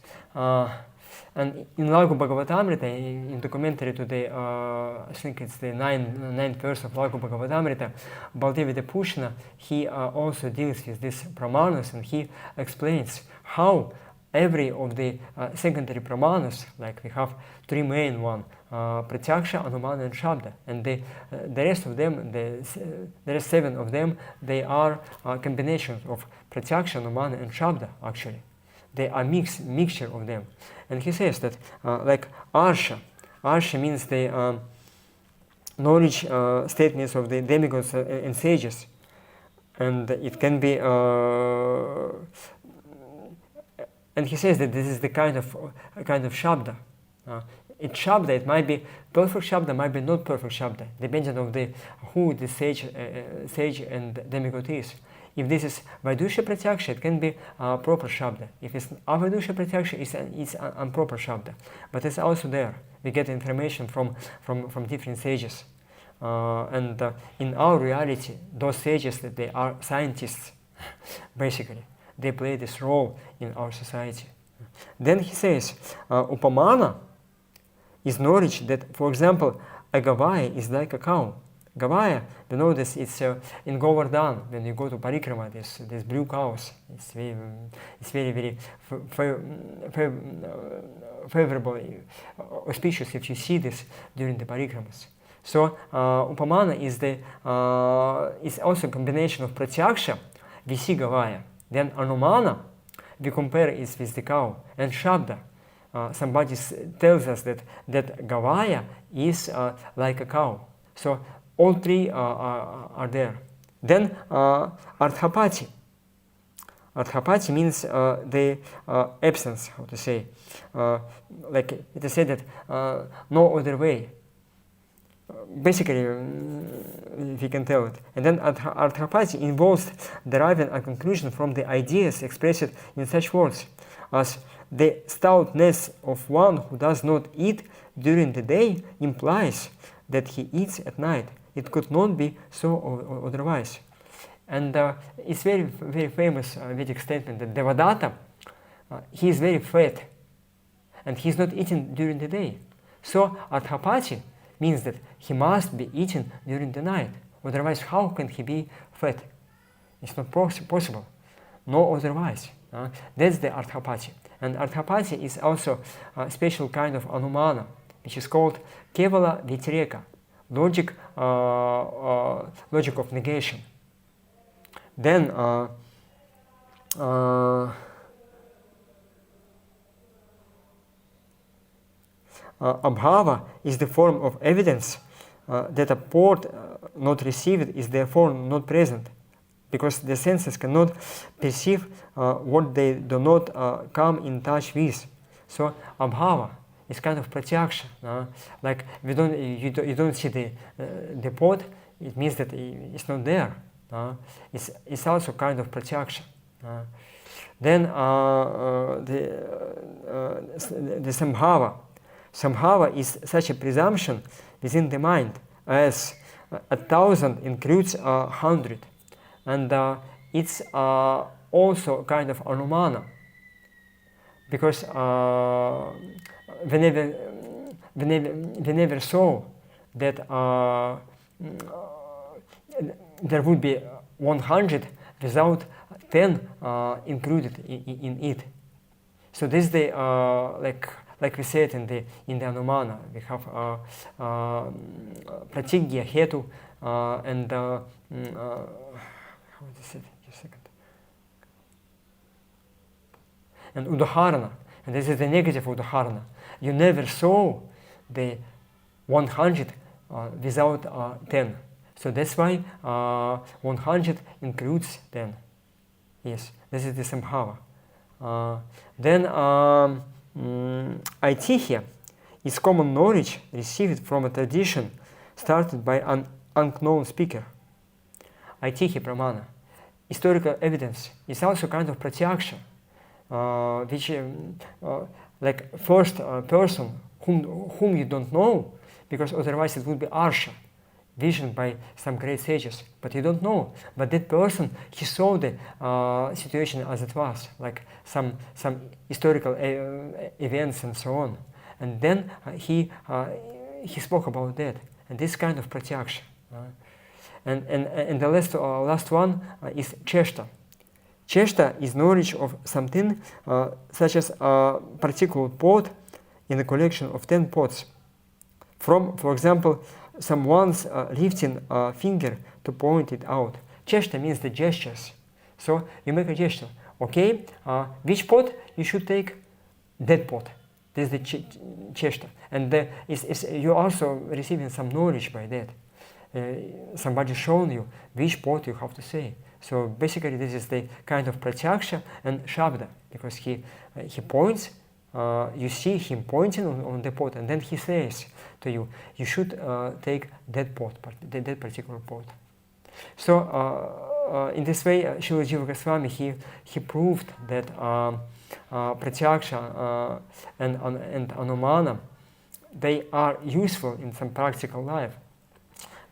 And in Laghu Bhagavatamrita, in the commentary to the, I think it's the ninth verse of Laghu Bhagavatamrita, Baldevi Pushna, he also deals with these pramanas, and he explains how every of the secondary pramanas, like we have three main one, Pratyaksha, Anumana and Shabda, and the rest of them, the rest 7 of them, they are combinations of Pratyaksha, Anumana and Shabda actually. They are mixture of them. And he says that like Arsha means the knowledge statements of the demigods and sages, and it can be and he says that this is the kind of Shabda. It's Shabda, it might be perfect Shabda, might be not perfect Shabda, depending on who the sage and demigod is. If this is Vaidusha Pratyaksha, it can be proper Shabda. If it's Avaidusha Pratyaksha, it's improper Shabda. But it's also there. We get information from different sages. And in our reality, those sages, that they are scientists, basically. They play this role in our society. Then he says, Upamana is knowledge that, for example, a Gavaya is like a cow. Gavaya, you know this, it's in Govardhan, when you go to Parikrama, there's blue cows. It's very favorable, auspicious if you see this during the parikramas. So upamana is also a combination of pratyaksha, we see Gavaya. Then anumana, we compare it with the cow. And shabda, somebody tells us that Gavaya is like a cow. So all three are there. Then arthapati. Arthapati means the absence, how to say. Like it is said that no other way. Basically, we can tell it. And then arthapati involves deriving a conclusion from the ideas expressed in such words as the stoutness of one who does not eat during the day implies that he eats at night. It could not be so otherwise. And it's very, very famous Vedic statement that Devadatta, he is very fat and he's not eating during the day. So arthapati means that he must be eating during the night. Otherwise, how can he be fat? It's not possible. No otherwise. That's the arthapati. And arthapati is also a special kind of anumana, which is called kevala vitireka, logic of negation. Then abhava is the form of evidence that a port not received is therefore not present, because the senses cannot perceive what they do not come in touch with. So abhava is kind of pratyaksha. Like you don't see the pot, it means that it's not there. It's also kind of pratyaksha. Then the sambhava. Sambhava is such a presumption within the mind as 1,000 includes 100, and it's also kind of anumana, because we never saw that there would be 100 without 10 included in it. So this is the like we said in the anumana, we have pratigya, hetu, and how is it? Just a second. And udaharana, and this is the negative udaharana. You never saw the 100 without 10. So that's why 100 includes 10. Yes, this is the sambhava. Then aitihya is common knowledge received from a tradition started by an unknown speaker. Aitihya pramana, historical evidence, is also kind of pratyaksha, which like first person whom you don't know, because otherwise it would be arsha, vision by some great sages, but you don't know. But that person, he saw the situation as it was, like some historical events and so on. And then he spoke about that. And this kind of pratyaksha. And the last one is cheshta. Cheshta is knowledge of something such as a particular pot in a collection of 10 pots. From, for example, someone's lifting a finger to point it out. Cheshta means the gestures. So you make a gesture. Okay, which pot you should take? That pot. This is the cheshta. And you're also receiving some knowledge by that. Somebody shown you which pot you have to say. So basically this is the kind of pratyaksha and shabda, because he points, you see him pointing on the pot, and then he says to you, you should take that pot, that particular pot. So in this way, Srila Jiva Goswami, he proved that pratyaksha and anumana, they are useful in some practical life,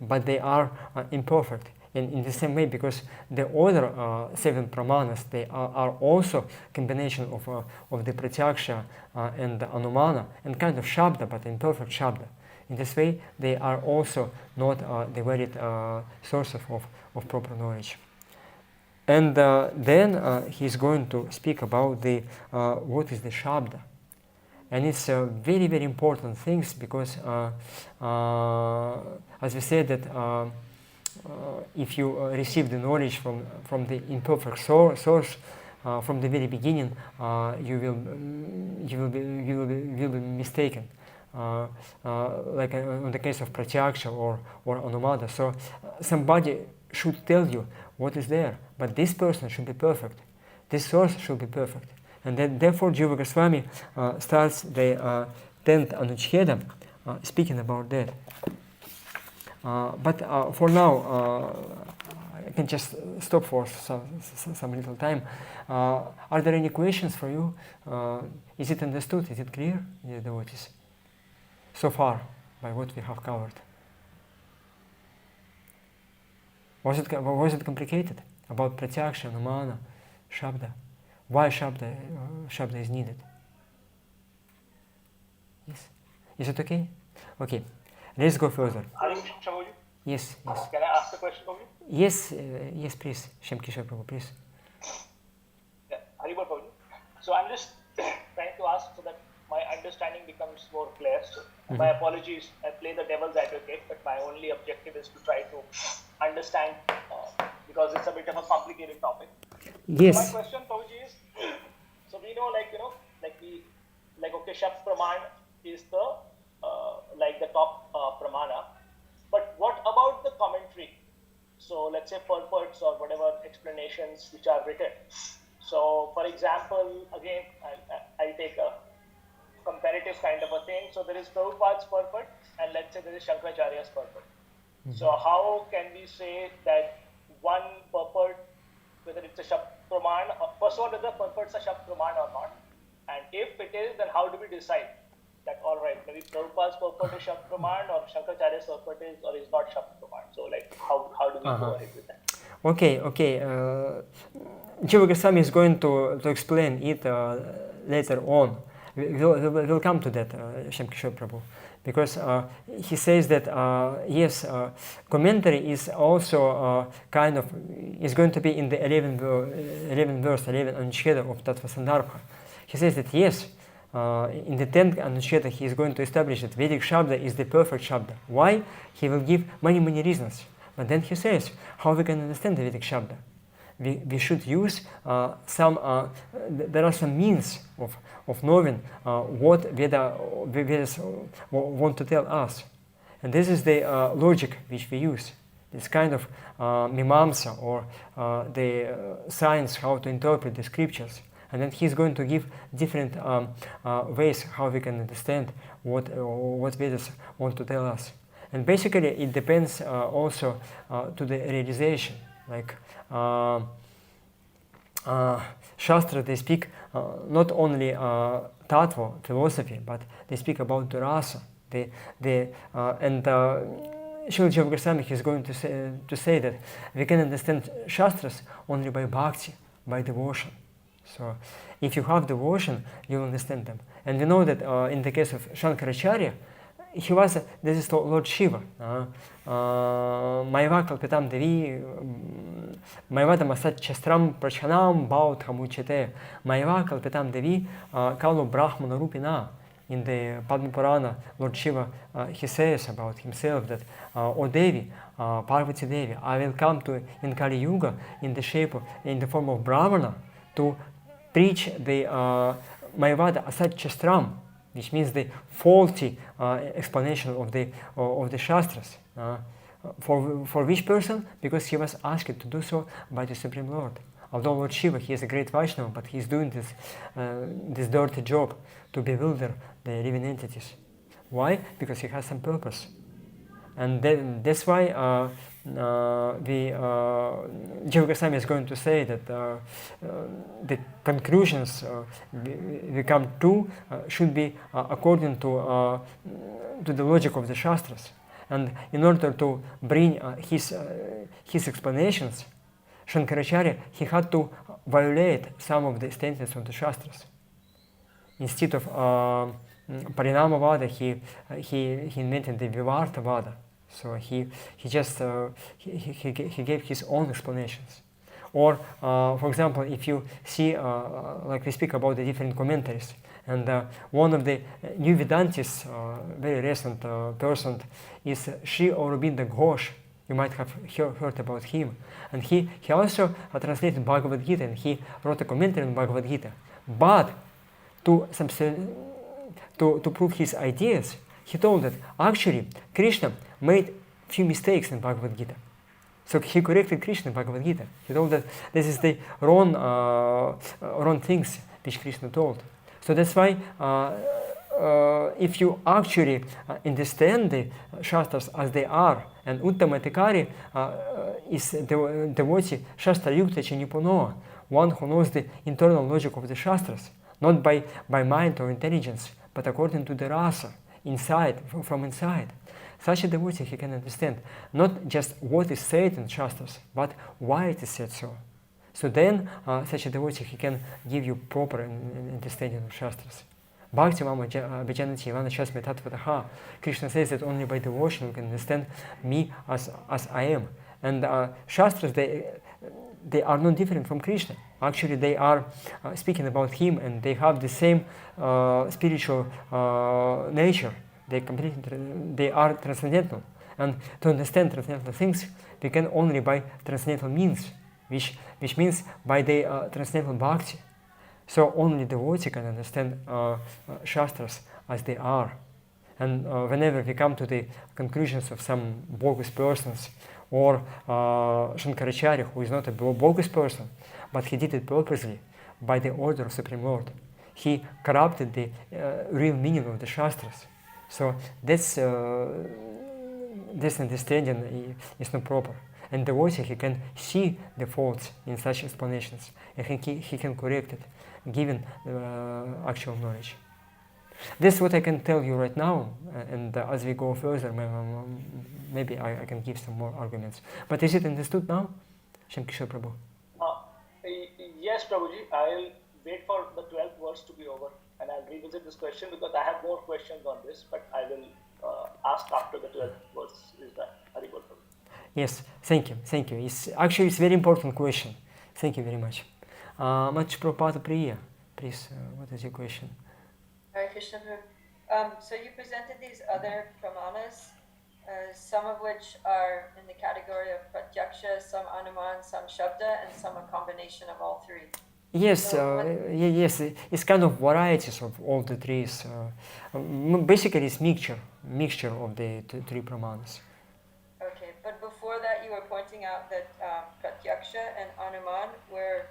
but they are imperfect. And in the same way, because the other 7 pramanas, they are also combination of the pratyaksha and the anumana, and kind of shabda, but imperfect shabda. In this way, they are also not the valid source of proper knowledge. And then he's going to speak about the what is the shabda. And it's very, very important things because, as we said, that if you receive the knowledge from the imperfect source from the very beginning, you will be mistaken. Like in the case of pratyaksha or anumada. So somebody should tell you what is there, but this person should be perfect. This source should be perfect. And then, therefore, Jiva Goswami starts the 10th Anucheda speaking about that. But for now, I can just stop for some little time. Are there any questions for you? Is it understood? Is it clear, dear devotees? So far, by what we have covered. Was it complicated? About pratyaksha, anumana, shabda? Why shabda is needed? Yes. Is it okay? Okay. Let's go further. Yes. Can I ask a question, Prabhu? Yes, please. Shyam Kishore Prabhu, please. Yeah, Haribol Prabhu. So I'm just trying to ask so that my understanding becomes more clear. So my apologies, I play the devil's advocate, but my only objective is to try to understand because it's a bit of a complicated topic. Yes. So my question, Prabhuji, is, so we know, okay, Shab Praman is the the top Pramana, but what about the commentary? So let's say purports or whatever explanations which are written. So for example, again, I'll take a comparative kind of a thing. So there is Prabhupada's purport and let's say there is Shankaracharya's purport. So how can we say that one purport, whether it's a Shab Praman, first of all, whether the purport's a Shab Praman or not? And if it is, then how do we decide that, all right, maybe Prabhupada's purport is Shab Praman or Shankaracharya's purport is or is not Shab Praman? So how do we go ahead with that? Okay. Jiva Goswami is going to explain it later on. We'll come to that, Shyam Kishore Prabhu, because he says that yes, commentary is also kind of is going to be in the 11th Anucheda of Tattva-sandarbha. He says that yes, in the 10th Anucheda he is going to establish that Vedic Shabda is the perfect Shabda. Why? He will give many reasons. But then he says how we can understand the Vedic Shabda. We should use there are some means of knowing what Vedas want to tell us. And this is the logic which we use. It's kind of mimamsa or the science how to interpret the scriptures. And then he's going to give different ways how we can understand what Vedas want to tell us. And basically it depends also to the realization. Like Shastra, they speak not only tattva, philosophy, but they speak about the rasa. And Srila Jiva Goswami is going to say that we can understand Shastras only by bhakti, by devotion. So if you have devotion, you will understand them. And we know that in the case of Shankaracharya, this is Lord Shiva. Maiva kalpitam devi, Maivatam asat chastram prachanam bhauttham uchete, Maiva kalpitam devi kalu brahmana rupina. In the Padma Purana, Lord Shiva, he says about himself that, O Devi, Parvati Devi, I will come in Kali Yuga in the form of Brahmana to preach the Maivada asat chastram, which means the faulty explanation of the Shastras. For which person? Because he was asked to do so by the Supreme Lord. Although Lord Shiva, he is a great Vaishnava, but he is doing this dirty job to bewilder the living entities. Why? Because he has some purpose. And that's why Jiva Goswami is going to say that the conclusions we come to should be according to the logic of the Shastras. And in order to bring his explanations, Shankaracharya, he had to violate some of the statements of the Shastras. Instead of Parinamavada, he invented the Vivartavada. So he gave his own explanations. Or, for example, if you see, like we speak about the different commentaries, and one of the new Vedantists, very recent person, is Sri Aurobindo Ghosh. You might have heard about him. And he also translated Bhagavad Gita, and he wrote a commentary on Bhagavad Gita. But to prove his ideas, he told that actually Krishna made few mistakes in Bhagavad Gita. So he corrected Krishna in Bhagavad Gita. He told that this is the wrong things which Krishna told. So that's why if you actually understand the Shastras as they are, and Uttamatikari is the devotee Shastra Yukta Chanipunoa, one who knows the internal logic of the Shastras, not by mind or intelligence, but according to the rasa, inside, from inside. Such a devotee he can understand not just what is said in Shastras, but why it is said so. So then such a devotee he can give you proper understanding of Shastras. Bhakti Mama Bhajanati Ivana Chasme Tattva-sandarbha. Krishna says that only by devotion you can understand me as I am. And Shastras, they are not different from Krishna. Actually, they are speaking about him, and they have the same spiritual nature. They are transcendental. And to understand transcendental things, we can only by transcendental means, which means by the transcendental bhakti. So only devotee can understand Shastras as they are. And whenever we come to the conclusions of some bogus persons, or Shankaracharya, who is not a bogus person, but he did it purposely by the order of Supreme Lord, he corrupted the real meaning of the Shastras. So this understanding is not proper. And devotee, he can see the faults in such explanations, and he can correct it, given actual knowledge. This is what I can tell you right now, and as we go further, maybe I can give some more arguments. But is it understood now, Shankishar Prabhu? Yes, Prabhuji. I'll wait for the 12th verse to be over, and I'll revisit this question because I have more questions on this, but I will ask after the 12th verse is done. Haribol Prabhu. Yes, thank you. It's a very important question. Thank you very much. Much Prabhupada Priya, please, what is your question? Hare Krishna. So you presented these other pramanas, some of which are in the category of pratyaksha, some anuman, some shabda, and some a combination of all three. Yes, yes, it's kind of varieties of all the three. Basically, it's mixture of the three pramanas. Okay, but before that, you were pointing out that pratyaksha and anuman were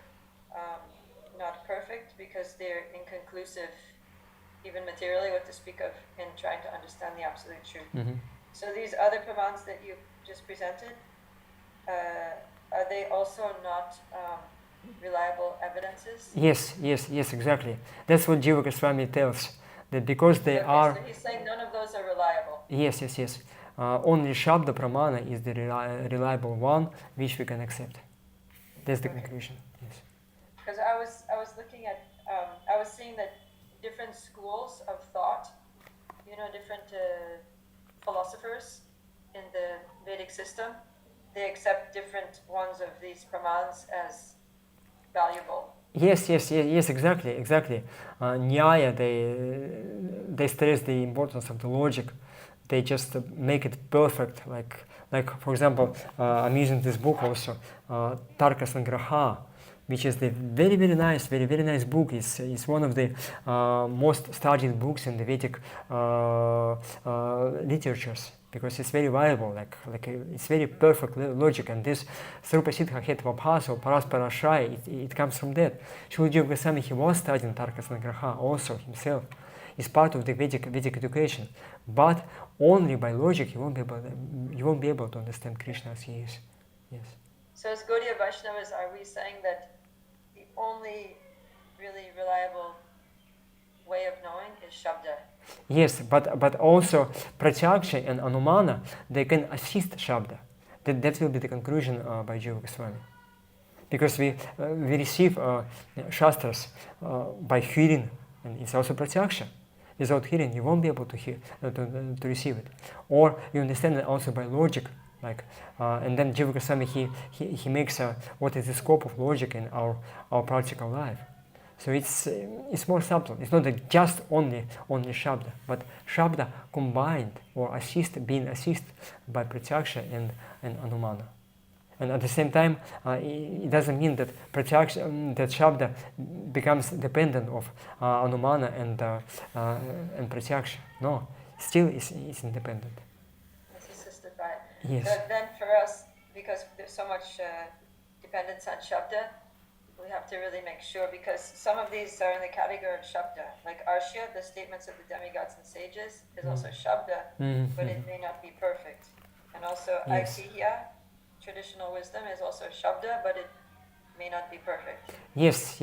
not perfect because they're inconclusive, even materially, what to speak of in trying to understand the absolute truth. Mm-hmm. So these other pramans that you just presented, are they also not reliable evidences? Yes, exactly. That's what Jiva Goswami tells, that because they are... So he's saying none of those are reliable. Yes. Only Shabda Pramana is the reliable one which we can accept. That's the conclusion. Yes. Because I was looking at, I was seeing that different schools of thought, different philosophers in the Vedic system, they accept different ones of these pramans as valuable. Yes, exactly. Nyaya, they stress the importance of the logic. They just make it perfect. Like for example, I'm using this book also, Tattva-sandarbha, which is the very nice book. It's one of the most studied books in the Vedic literatures, because it's very viable, like it's very perfect logic. And this Srupa-siddha hetva-bhasa or parasparashaya, it comes from that. Srila Jiva Goswami, he was studying Tattva-sandarbha also himself. It's part of the Vedic education, but only by logic you won't be able to understand Krishna as he is. Yes. So as Gaudiya Vaishnavas, are we saying that the only really reliable way of knowing is Shabda? Yes, but also Pratyaksha and Anumana, they can assist Shabda. That will be the conclusion by Jiva Goswami. Because we receive Shastras by hearing, and it's also Pratyaksha. Without hearing, you won't be able to receive it. Or you understand it also by logic, And then Jiva Goswami he makes what is the scope of logic in our practical life. So it's more subtle. It's not just only Shabda, but Shabda combined or being assisted by Pratyaksha and Anumana. And at the same time, it doesn't mean that that Shabda becomes dependent of Anumana and Pratyaksha. No, still it's independent. It's assisted by it. Yes. But then for us, because there's so much dependence on Shabda, we have to really make sure, because some of these are in the category of Shabda. Like Arshya, the statements of the demigods and sages, is also Shabda, but it may not be perfect. And also Aitihya, traditional wisdom, is also Shabda, but it may not be perfect. Yes.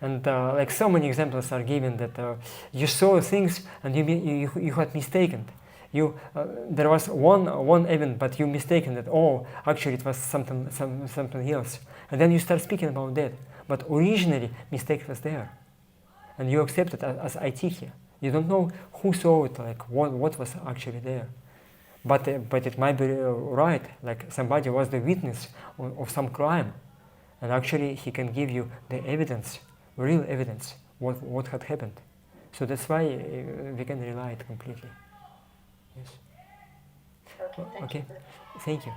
And like so many examples are given that you saw things and you had mistaken. There was one event, but you mistaken that actually it was something else. And then you start speaking about that. But originally mistake was there, and you accept it as aitihya. You don't know who saw it, like what was actually there. But it might be right, like somebody was the witness of some crime, and actually he can give you the evidence, real evidence, what had happened. So that's why we can rely it completely. Yes. Okay. Thank you.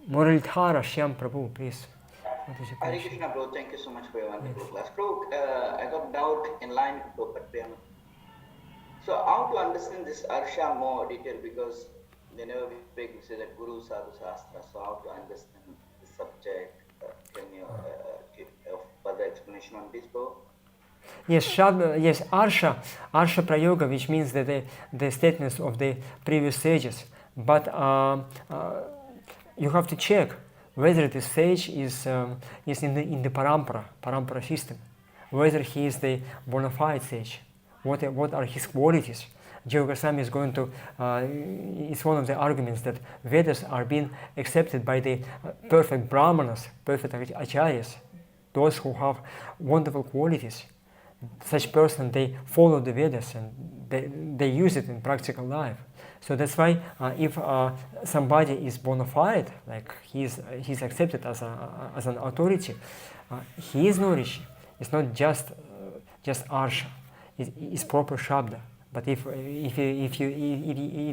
Muralidhara Shyam Prabhu, please. What is your Hare question? Krishna, bro. Thank you so much for your wonderful class. Bro, I got doubt in line with Prabhupada. So how to understand this Arsha more detail, because whenever we speak, we say that Guru Sadhu Shastra. So how to understand the subject? Can you give further explanation on this, bro? Yes, Arsha Prayoga, which means that the statements of the previous sages. But you have to check whether the sage is in the parampara system, whether he is the bona fide sage. What are his qualities? Jiva Goswami is going to, it's one of the arguments that Vedas are being accepted by the perfect Brahmanas, perfect Acharyas, those who have wonderful qualities. Such person, they follow the Vedas and they use it in practical life. So that's why if somebody is bona fide, like he's accepted as an authority, he is no rishi. It's not just Arsha. It's proper Shabda. But if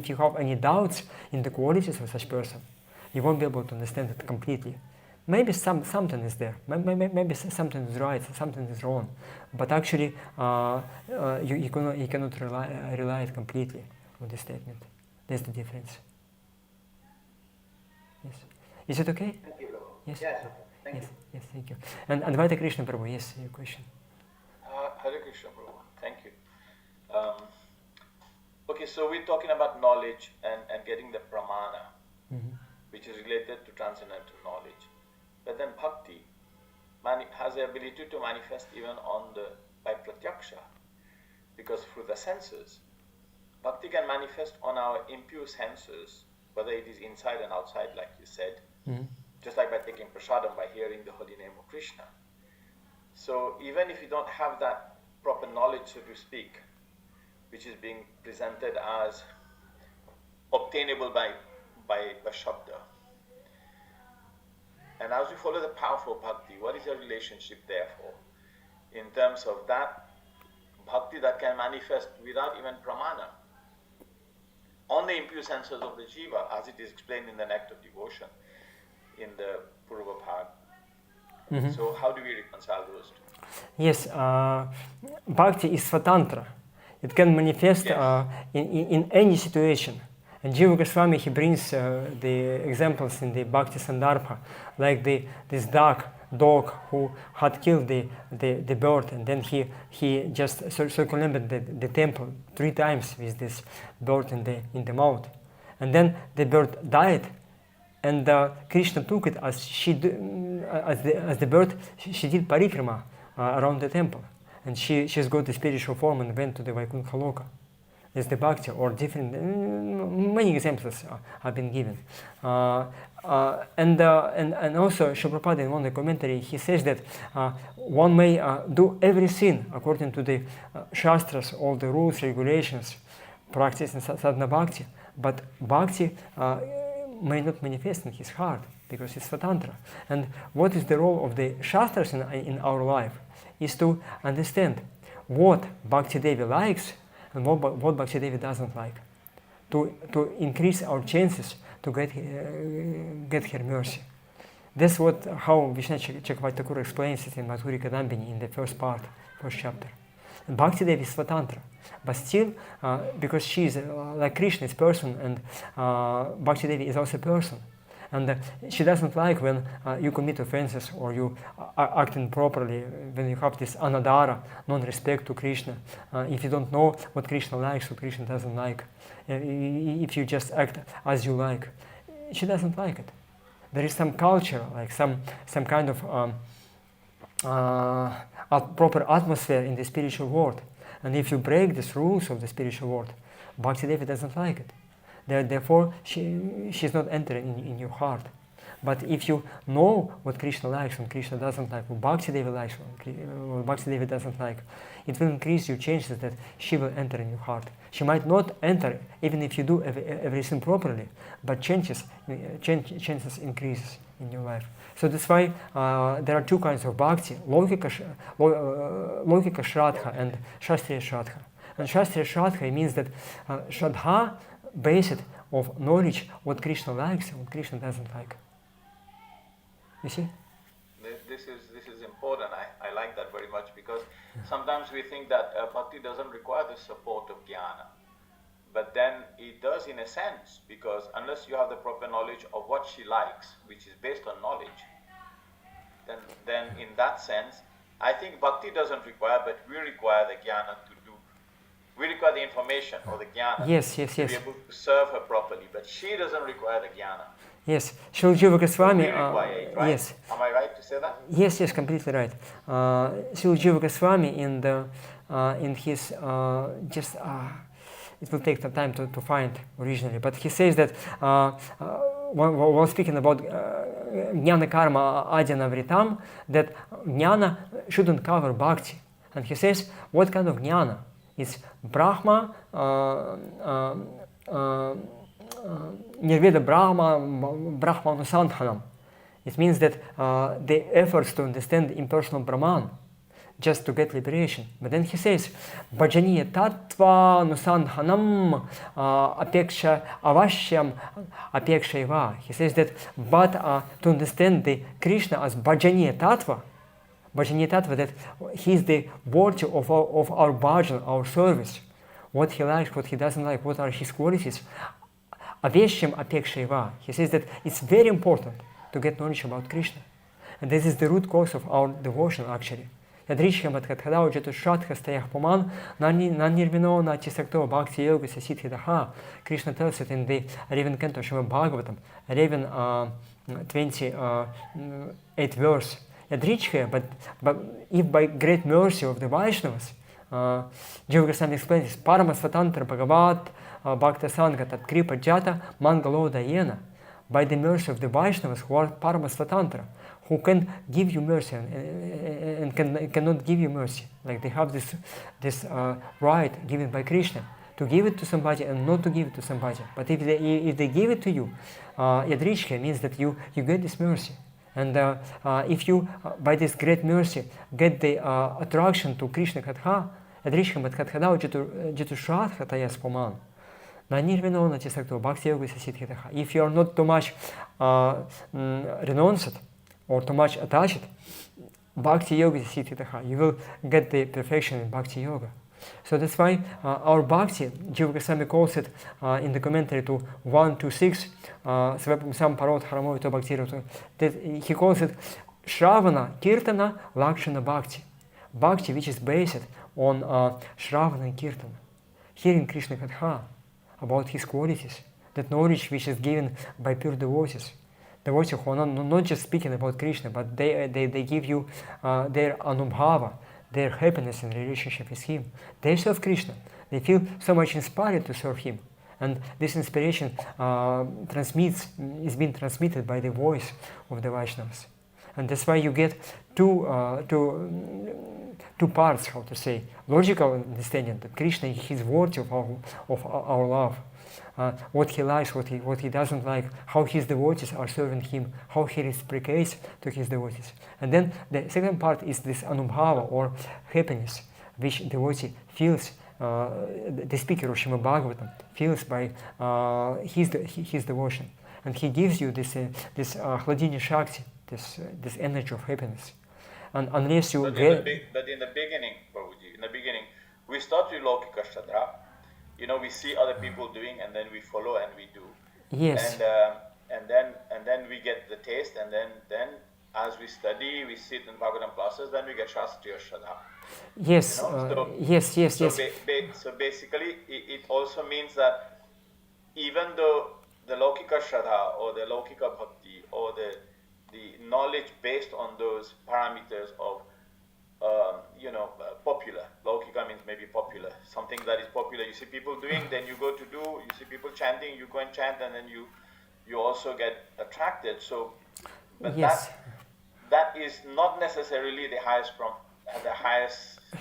you have any doubts in the qualities of such person, you won't be able to understand it completely. Maybe something is there. Maybe something is right, something is wrong. But actually, you cannot rely it completely on this statement. That's the difference. Yes. Is it okay? Thank you, bro. Yes. Yes, thank you. Yes, thank you. And Advaita Krishna Prabhu, yes, your question. Hare Krishna Prabhu, thank you. Okay, so we're talking about knowledge and getting the pramana, which is related to transcendental knowledge. But then bhakti has the ability to manifest even by pratyaksha, because through the senses, bhakti can manifest on our impure senses, whether it is inside and outside, like you said, just like by taking prasadam, by hearing the holy name of Krishna. So even if you don't have that proper knowledge, so to speak, which is being presented as obtainable by shabda, and as we follow the path of bhakti, what is your relationship therefore in terms of that bhakti that can manifest without even pramana on the impure senses of the jiva, as it is explained in the Nectar of Devotion in the Purva Bhag. So how do we reconcile those two? Yes, bhakti is svatantra. It can manifest in any situation. And Jiva Goswami, he brings the examples in the Tattva-sandarbha, like this dog who had killed the bird, and then he just circumvented the temple 3 times with this bird in the mouth. And then the bird died, and Krishna took it as the bird, she did parikrama around the temple. And she's got the spiritual form and went to the Vaikuntha Loka. There's the bhakti, or different, many examples have been given. And also, Srila Prabhupada in one of the commentary, he says that one may do everything according to the shastras, all the rules, regulations, practice in sadhana bhakti, but bhakti may not manifest in his heart because it's Svatantra. And what is the role of the Shastras in our life is to understand what Bhakti Devi likes and what Bhakti Devi doesn't like, to increase our chances to get her mercy. That's how Vishnu Chakravarti Thakur explains it in Madhuri Kadambini in the first chapter. And Bhakti Devi is Svatantra, but still, because she is like Krishna is person, and Bhakti Devi is also a person, and she doesn't like when you commit offenses or you act improperly, when you have this anadara, non-respect to Krishna, if you don't know what Krishna likes, what Krishna doesn't like, if you just act as you like, she doesn't like it. There is some culture, like some kind of proper atmosphere in the spiritual world, and if you break these rules of the spiritual world, Bhakti Devi doesn't like it. Therefore, she's not entering in your heart. But if you know what Krishna likes and Krishna doesn't like, what Bhakti Devi likes, what Bhakti Devi doesn't like, it will increase your chances that she will enter in your heart. She might not enter even if you do everything properly, but chances increases in your life. So that's why there are two kinds of bhakti: Laukika Shraddha and Shastriya Shraddha. And Shastriya Shraddha means that Shraddha based of knowledge what Krishna likes and what Krishna doesn't like. You see? This is important. I like that very much, because sometimes we think that bhakti doesn't require the support of jnana. But then it does in a sense, because unless you have the proper knowledge of what she likes, which is based on knowledge, then in that sense, I think bhakti doesn't require, but we require the jnana to do. We require the information or the jnana to be able to serve her properly, but she doesn't require the jnana. Yes, Srila Jiva Goswami. It, right? Yes. Am I right to say that? Yes, completely right. Srila Jiva Goswami in his it will take some time to find originally, but he says that while speaking about jnana karma adhyana vritam, that jnana shouldn't cover bhakti, and he says what kind of jnana? It's Brahma, Nirveda Brahma Anusandhanam. It means that the efforts to understand impersonal Brahman just to get liberation. But then he says, Bhajaniya Tattva-sandarbha apeksha avashyam apekshaiva. He says that, but to understand the Krishna as Bhajaniya Tattva, that he is the virtue of our bhajan, our service, what he likes, what he doesn't like, what are his qualities. Aveshyam apekshaiva. He says that it's very important to get knowledge about Krishna. And this is the root cause of our devotion actually. Yadrishkam atkadhada ujatu shradha stayah puman nanirvino natisakto bhakti yoga sasithidaha. Krishna tells it in the 11th canto of Shrimad Bhagavatam, 28th verse. Yadrishka, but if by great mercy of the Vaishnavas, Jiva Goswami explains, Parama Svatantra Bhagavat Bhakta Sangha Tat Kripa Jata Mangalo Dayena, by the mercy of the Vaishnavas who are Parama Svatantra, who can give you mercy and cannot give you mercy. Like they have this right given by Krishna to give it to somebody and not to give it to somebody. But if they give it to you, Yadrishka means that you get this mercy. And if you, by this great mercy, get the attraction to Krishna Katha, Yadrishka Matkatkhada Jitu Shradha Tayas Puman. If you are not too much renounced or too much attached, Bhakti Yoga is Siddhitaha. You will get the perfection in Bhakti Yoga. So that's why our Bhakti, Jiva Goswami calls it in the commentary to 126, that he calls it Shravana, Kirtana, Lakshana Bhakti. Bhakti which is based on Shravana and Kirtana. Hearing Krishna Katha about his qualities, that knowledge which is given by pure devotees. Devotees who are not just speaking about Krishna, but they give you their anubhava, their happiness in relationship with him. They serve Krishna. They feel so much inspired to serve him. And this inspiration is being transmitted by the voice of the Vaishnavas. And that's why you get two parts, how to say, logical understanding that Krishna is worthy of our love. what he likes, what he doesn't like, how his devotees are serving him, how he reciprocates to his devotees. And then the second part is this anubhava, or happiness, which devotee feels, the speaker of Srimad Bhagavatam feels by his devotion. And he gives you this hladini shakti, this energy of happiness. And unless you but get... But in the beginning, Prabhuji, in the beginning, we start with Lokika Shraddha. You know, we see other people doing, and then we follow and we do. Yes. And then we get the taste, and then as we study, we sit in Bhagavatam classes, then we get Shastriya Shraddha. Yes, you know? yes. So basically, it also means that even though the Lokika Shraddha or the Lokika Bhakti or the knowledge based on those parameters of popular. Lokika means maybe popular. Something that is popular. You see people doing, then you go to do. You see people chanting, you go and chant, and then you also get attracted. So, but yes. that is not necessarily the highest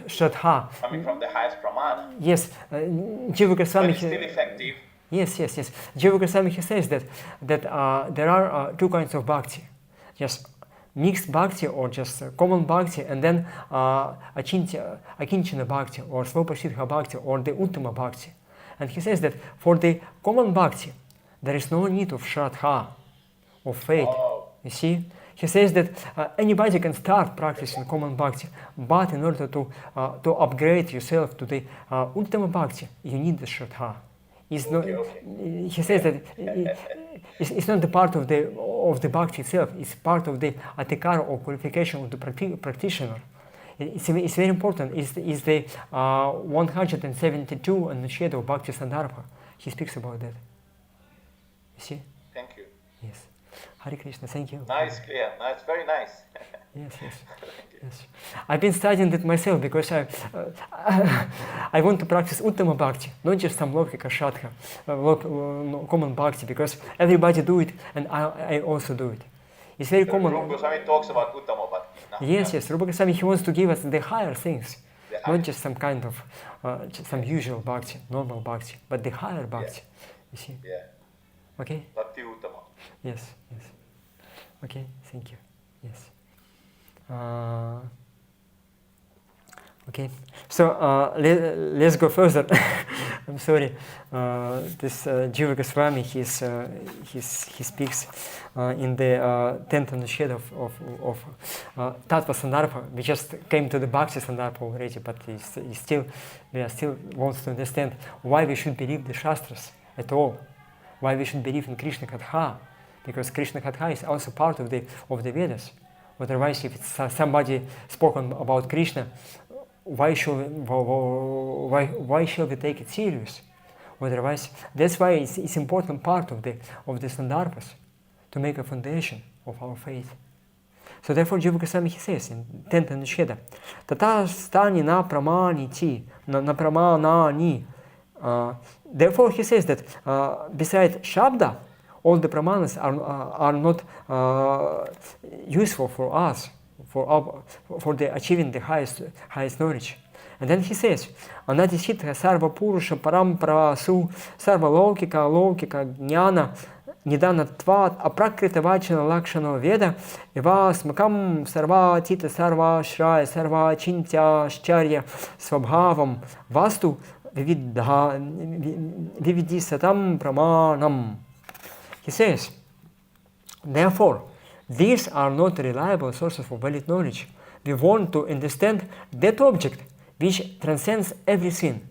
Shraddha. Coming from the highest pramana. Yes, Jiva Goswami. But it's still effective. Yes. Jiva Goswami, he says that there are two kinds of bhakti. Just mixed bhakti, or just common bhakti, and then akinchana bhakti, or svapashidha bhakti, or the uttama bhakti. And he says that for the common bhakti, there is no need of shraddha, of faith. Oh. You see? He says that anybody can start practicing common bhakti, but in order to upgrade yourself to the uttama bhakti, you need the shraddha. Okay. He says that it's not the part of the bhakti itself. It's part of the atikara, or qualification of the practitioner. It's very important. It's the 172 and the shadow of Tattva-sandarbha. He speaks about that. You see? Thank you. Yes. Hare Krishna. Thank you. Nice, clear. Nice, very nice. Yes. I've been studying that myself, because I want to practice uttama bhakti, not just some lokika shraddha, common bhakti, because everybody do it, and I also do it. It's very common. Rupa Goswami talks about uttama bhakti. No? Yes. Rupa Goswami, he wants to give us the higher things, not just some kind of some usual bhakti, normal bhakti, but the higher bhakti. You see? Yeah. Okay. Bhakti uttama. Yes. Okay. Thank you. Yes. Okay, so let's go further. I'm sorry. This Jiva Goswami, he speaks in the 10th Anusheda of Tattva-sandarbha. We just came to the Bhakti-sandarbha already, but we still wants to understand why we should believe the Shastras at all, why we should believe in Krishna Katha, because Krishna Katha is also part of the Vedas. Otherwise, if it's somebody spoken about Krishna, why shall we take it serious? Otherwise, that's why it's important part of the sandarbhas, to make a foundation of our faith. So therefore, Jiva Goswami, he says in 10th Anusheda, Tata stani na pramaniti, na pramanani. Therefore, he says that beside Shabda, all the pramanas are not useful for us, for the achieving the highest knowledge. And then he says, Anadisita sarva purusha paramprasu sarva lokika jnana nidana tvat aprakrita vachana lakshana veda eva smakam sarva tita sarva shraya sarva chintya shcharya svabhavam vastu vividisatam pramanam. He says, therefore, these are not reliable sources of valid knowledge. We want to understand that object which transcends every sin,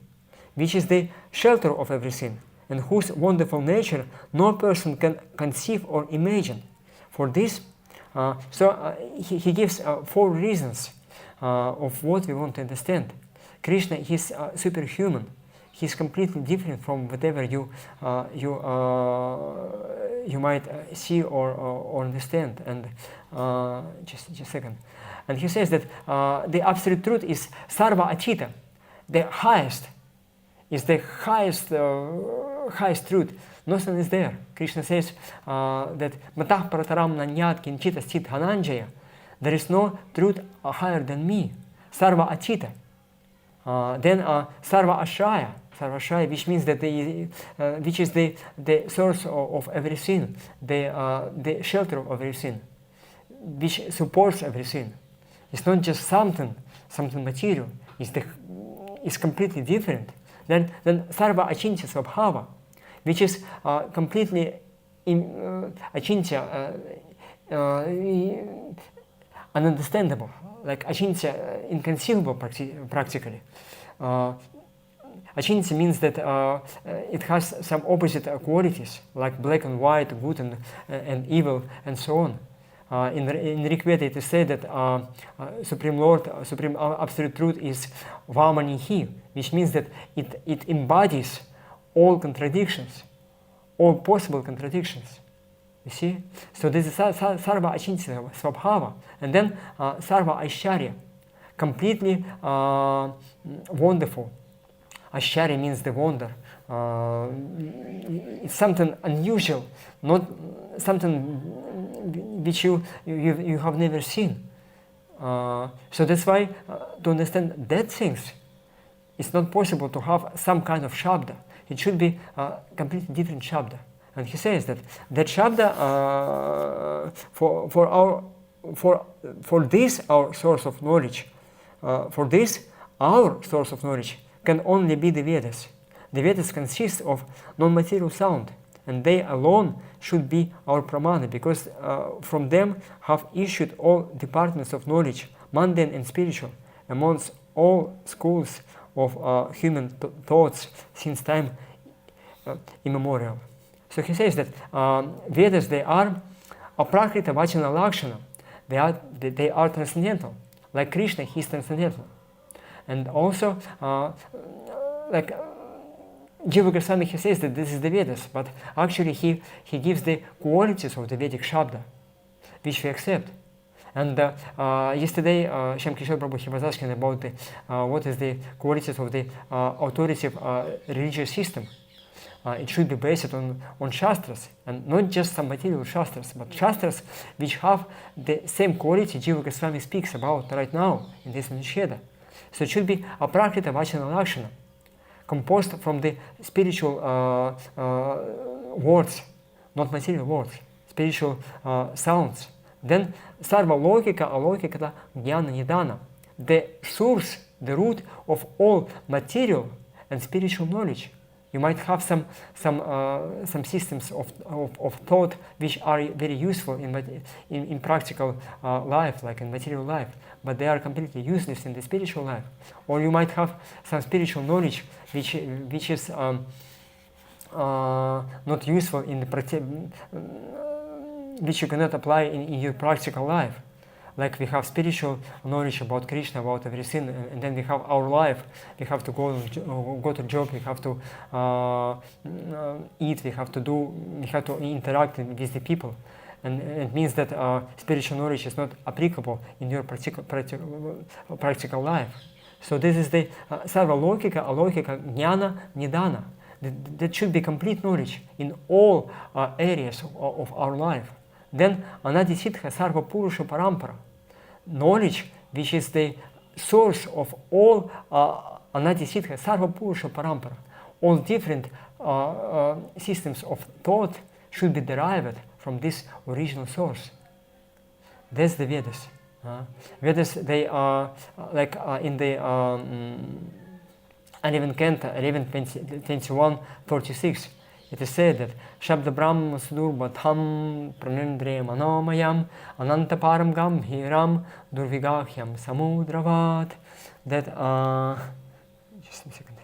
which is the shelter of every sin, and whose wonderful nature no person can conceive or imagine. For this, he gives 4 reasons of what we want to understand. Krishna is superhuman. He's completely different from whatever you might see or understand. And just a second. And he says that the absolute truth is sarva achita, the highest, is the highest truth. Nothing is there. Krishna says that matah prataram nanyat kinchita sthit hananjaya. There is no truth higher than me. Sarva achita. Then sarva ashraya. Sarvashaya, which means that which is the source of every sin, the shelter of every sin, which supports every sin. It's not just something material. It's completely different. Then Sarva Achintya Swabhava, which is completely Achintya, ununderstandable, like Achintya, inconceivable practically. Achintya means that it has some opposite qualities, like black and white, good and evil, and so on. In Rig Veda it is said that Supreme Lord, Supreme Absolute Truth is Vamanihi, which means that it embodies all contradictions, all possible contradictions. You see? So this is Sarva Achintya Swabhava. And then Sarva Aishwarya, completely wonderful. Aishwarya means the wonder. It's something unusual, not something which you have never seen. So that's why to understand that things, it's not possible to have some kind of shabda. It should be a completely different shabda. And he says that shabda for this our source of knowledge, for this our source of knowledge can only be the Vedas. The Vedas consist of non-material sound, and they alone should be our pramana, because from them have issued all departments of knowledge, mundane and spiritual, amongst all schools of human thoughts since time immemorial. So he says that Vedas, they are aprakrita vachana lakshana. They are transcendental. Like Krishna, he is transcendental. And also, like Jiva Goswami, he says that this is the Vedas, but actually he gives the qualities of the Vedic Shabda, which we accept. And yesterday, Shyam Kishore Prabhu, he was asking about what is the qualities of the authoritative religious system. It should be based on Shastras, and not just some material Shastras, but Shastras which have the same quality Jiva Goswami speaks about right now in this Nisheda. So it should be aprakrita vachana lakshana, composed from the spiritual words, not material words, spiritual sounds. Then sarva lokika alokikata jnana nidana, the source, the root of all material and spiritual knowledge. You might have some systems of thought which are very useful in practical life, like in material life, but they are completely useless in the spiritual life. Or you might have some spiritual knowledge which is not useful in the which you cannot apply in your practical life. Like we have spiritual knowledge about Krishna, about everything, and then we have our life. We have to go to job. We have to eat. We have to interact with the people, and it means that spiritual knowledge is not applicable in your practical life. So this is the sarva lokika, alokika, jnana, nidana. That should be complete knowledge in all areas of our life. Then anadi siddha sarva purusha parampara, knowledge which is the source of all anadi siddha sarva purusha parampara. All different systems of thought should be derived from this original source. That's the Vedas. Vedas, they are like in the 11th canto, 11:21-36. It is said that Shabda Brahma Sudurbatham Pranindre Manomayam Anantaparam Gambhiram Durvigahyam Samudravat. That just a second.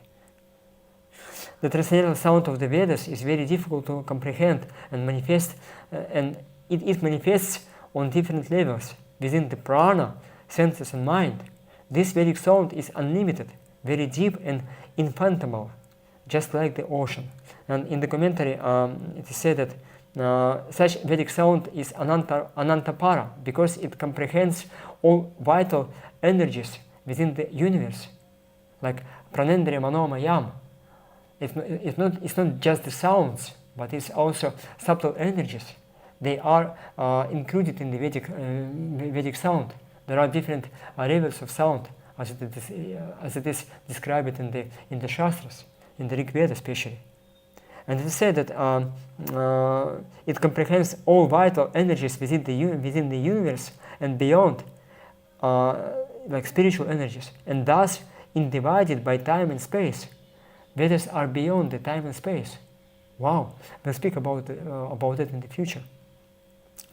The transcendental sound of the Vedas is very difficult to comprehend and manifest, and it manifests on different levels within the prana, senses and mind. This Vedic sound is unlimited, very deep and infathomable, just like the ocean. And in the commentary, it is said that such Vedic sound is Anantapara, because it comprehends all vital energies within the universe, like Pranendriya Manomayam. It's not just the sounds, but it's also subtle energies. They are included in the Vedic sound. There are different levels of sound, as it is described in the Shastras. in the Rig Veda especially. And it is said that it comprehends all vital energies within the universe and beyond, like spiritual energies, and thus undivided by time and space. Vedas are beyond the time and space. Wow, we'll speak about it in the future.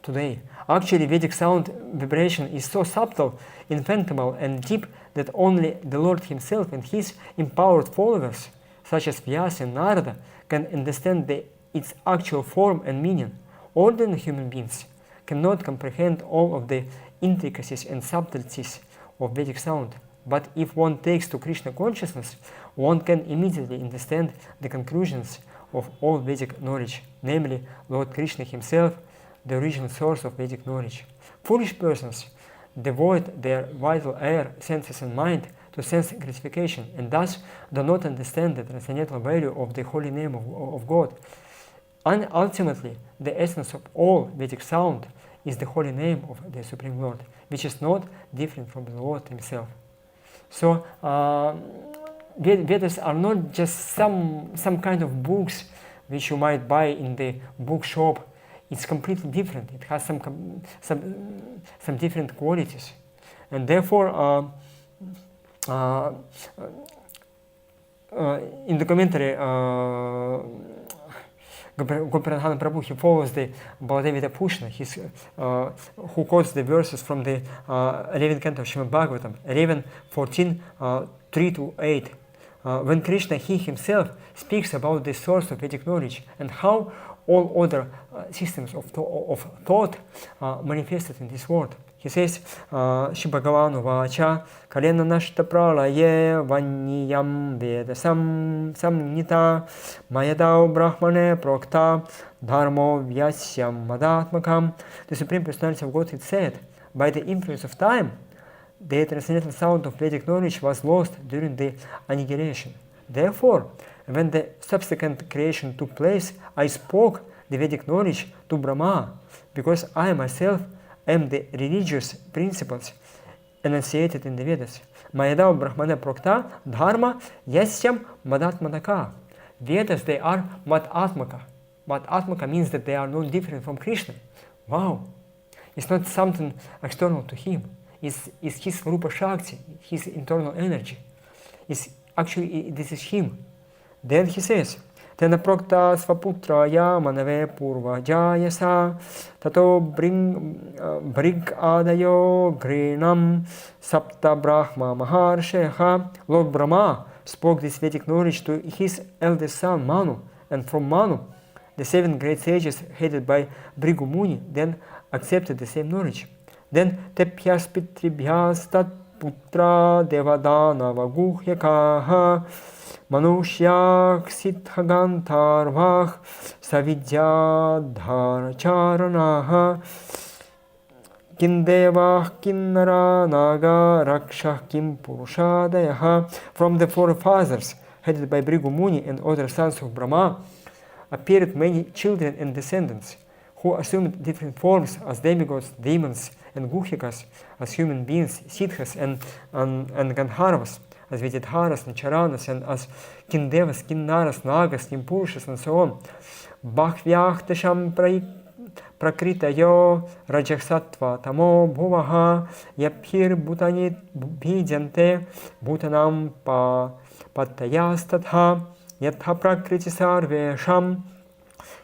Today, actually, Vedic sound vibration is so subtle, ineffable, and deep that only the Lord Himself and His empowered followers, such as Vyasa and Narada, can understand its actual form and meaning. Ordinary human beings cannot comprehend all of the intricacies and subtleties of Vedic sound. But if one takes to Krishna consciousness, one can immediately understand the conclusions of all Vedic knowledge, namely Lord Krishna Himself, the original source of Vedic knowledge. Foolish persons devoid their vital air, senses and mind to sense gratification, and thus do not understand the transcendental value of the holy name of God. And ultimately, the essence of all Vedic sound is the holy name of the Supreme Lord, which is not different from the Lord Himself. So, Vedas are not just some kind of books which you might buy in the bookshop. It's completely different. It has some different qualities, and therefore, in the commentary, Goparadhana Prabhu, he follows the Baladevita Pushna, who quotes the verses from the 11th canto of Shrimad Bhagavatam, 11:14, 3-8. When Krishna, He Himself, speaks about the source of Vedic knowledge and how all other systems of thought manifested in this world. He says, Shri Bhagavan Vacha, Kalena Nashta Pralaye, Vanyam Veda Samnita, Mayadao Brahmane Prokta, Dharmo Vyasyam Madatmakam. The Supreme Personality of Godhead said, by the influence of time, the transcendental sound of Vedic knowledge was lost during the annihilation. Therefore, when the subsequent creation took place, I spoke the Vedic knowledge to Brahma, because I myself am the religious principles enunciated in the Vedas. Mayadao Brahmana Prokta Dharma Yasyam Madatmataka. Vedas, they are Madatmaka. Madatmaka means that they are not different from Krishna. Wow! It's not something external to Him. It's His Rupa Shakti, His internal energy. Actually, this is Him. Then he says, Tena prokta svaputraya manave purva jayasa tato brig adayo grinam sapta brahma maharsheha. Lord Brahma spoke this Vedic knowledge to his eldest son Manu, and from Manu, the 7 great sages headed by Bhrigu Muni then accepted the same knowledge. Then tephyas pitribhyas tat putra devadana vaguhyakaha Manushyak Siddhagantarvah Savidyadharacharanaha Kindevah Kinnara Naga Rakshah Kim Purushadayaha. From the forefathers, headed by Bhrigu Muni and other sons of Brahma, appeared many children and descendants, who assumed different forms as demigods, demons, and guhyakas, as human beings, siddhas and gandharvas, as Vididharas, Nacharanas, and as Kindevas, Kinnaras, Nagas, Kimpurushas, and so on. Bhakvyahtasham prakritayo rajasattva tamo bhuvaha yaphir bhutanit bhijante bhutanam pattayastatha yatha prakriti sarvesham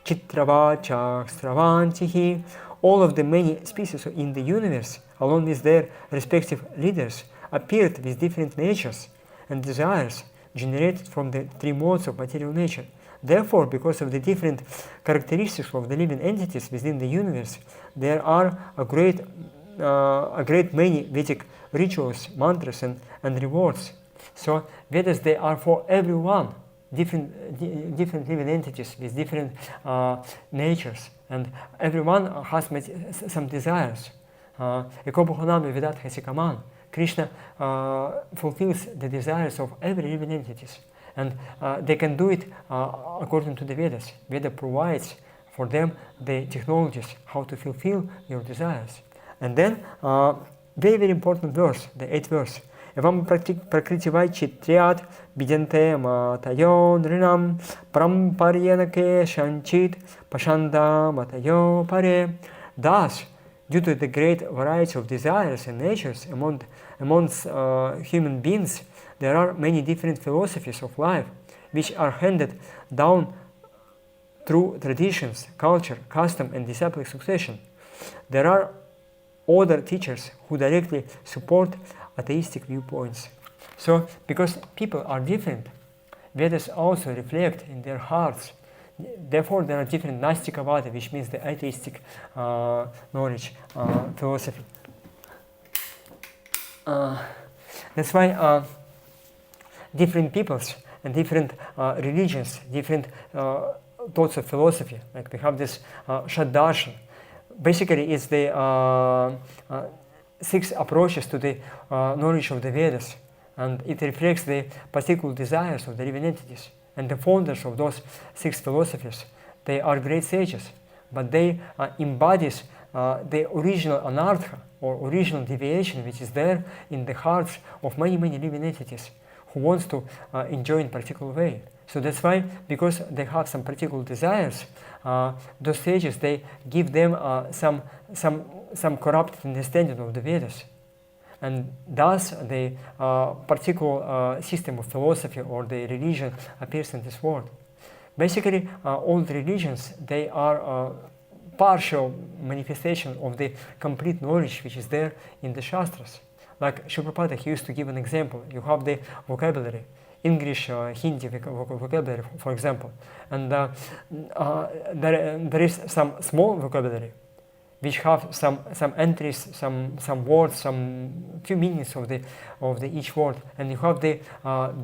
chitravacha sravantihi. All of the many species in the universe, along with their respective leaders, appeared with different natures and desires generated from the 3 modes of material nature. Therefore, because of the different characteristics of the living entities within the universe, there are a great many Vedic rituals, mantras, and rewards. So Vedas, they are for everyone, different living entities with different natures, and everyone has some desires. Ekobuhonami Vedat Hasikaman. Krishna fulfills the desires of every living entities, and they can do it according to the Vedas. Veda provides for them the technologies how to fulfill your desires. And then, very, very important verse, the 8th verse. evam prakriti chitriat bidente matayo nrinam pramparyanake shanchit pashanda matayo pare. Thus, due to the great variety of desires and natures amongst human beings, there are many different philosophies of life which are handed down through traditions, culture, custom, and disciplic succession. There are other teachers who directly support atheistic viewpoints. So, because people are different, Vedas also reflect in their hearts. Therefore, there are different Nastikavada, which means the atheistic knowledge, philosophy. That's why different peoples and different religions, different thoughts of philosophy, like we have this Shaddarshan. Basically, it's the 6 approaches to the knowledge of the Vedas, and it reflects the particular desires of the living entities. And the founders of those 6 philosophies, they are great sages, but they embodies the original anartha, or original deviation, which is there in the hearts of many living entities who wants to enjoy in particular way. So that's why, because they have some particular desires, those sages, they give them some corrupt understanding of the Vedas. And thus the particular system of philosophy or the religion appears in this world. Basically, all the religions, they are partial manifestation of the complete knowledge which is there in the Shastras. Like Srila Prabhupada, he used to give an example. You have the vocabulary, English, Hindi vocabulary, for example. And there is some small vocabulary which have some entries, some words, some few meanings of the each word, and you have the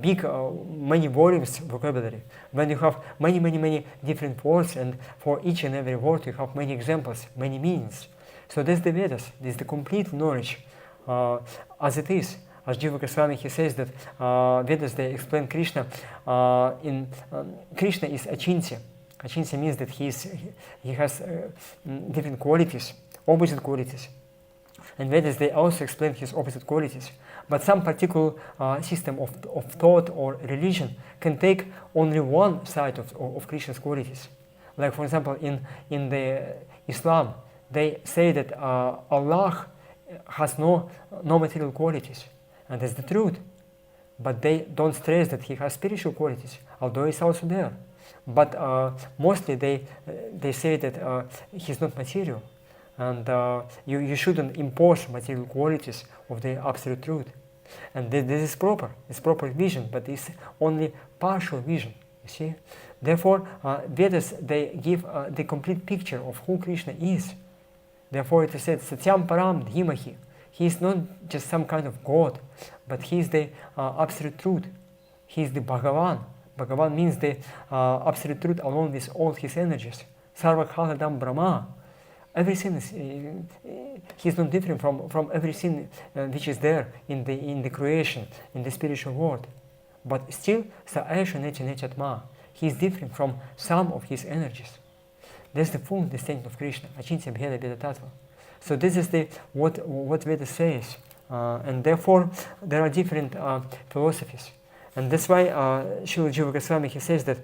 big many volumes vocabulary. When you have many different words, and for each and every word you have many examples, many meanings. So that's the Vedas. This is the complete knowledge, as it is. As Jiva Goswami, he says that Vedas, they explain Krishna. Krishna is Achintya. Achintya means that he has different qualities, opposite qualities. And Vedas, they also explain his opposite qualities. But some particular system of thought or religion can take only one side of Krishna's qualities. Like, for example, in the Islam, they say that Allah has no material qualities. And that's the truth. But they don't stress that he has spiritual qualities, although it's also there. But mostly they say that he's not material, and you shouldn't impose material qualities of the absolute truth. And this is proper. It's proper vision, but it's only partial vision. You see. Therefore, Vedas, they give the complete picture of who Krishna is. Therefore, it is said Satyam Param Dhimahi. He is not just some kind of God, but he is the absolute truth. He is the Bhagavan. Bhagavan means the absolute truth along with all his energies. Sarvajna Brahma. Everything is, he is not different from everything which is there in the creation, in the spiritual world. But still, Sa Aisha Necha Nechatma. He is different from some of his energies. That's the full understanding of Krishna. Achintya Bheda Bheda Tattva. So this is what Veda says. And therefore, there are different philosophies. And that's why Srila Jiva Goswami, he says that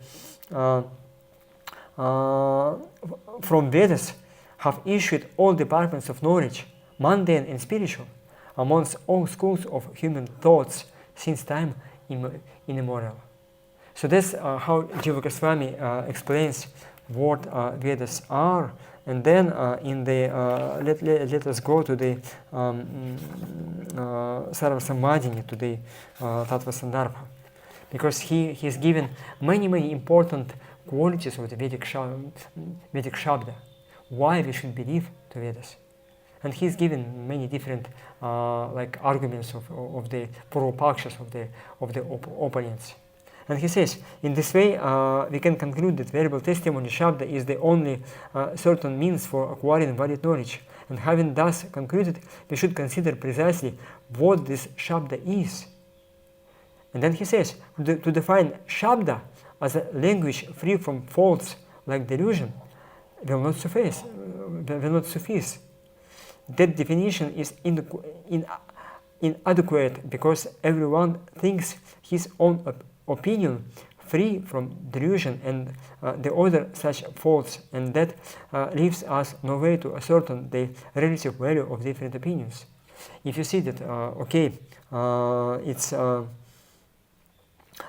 from Vedas have issued all departments of knowledge, mundane and spiritual, amongst all schools of human thoughts since time immemorial. So that's how Jiva Goswami explains what Vedas are. And then in the let us go to the Sarva-sammadhini, to the Tattva-sandarbha, because he has given many important qualities of the Vedic Shabda, why we should believe to Vedas. And he's given many different like arguments of the Purvapakshas, of the opponents. And he says, in this way, we can conclude that variable testimony Shabda is the only certain means for acquiring valid knowledge. And having thus concluded, we should consider precisely what this Shabda is. And then he says, to define Shabda as a language free from faults like delusion will not suffice. That definition is inadequate because everyone thinks his own opinion free from delusion and the other such faults, and that leaves us no way to ascertain the relative value of different opinions. If you see that, it's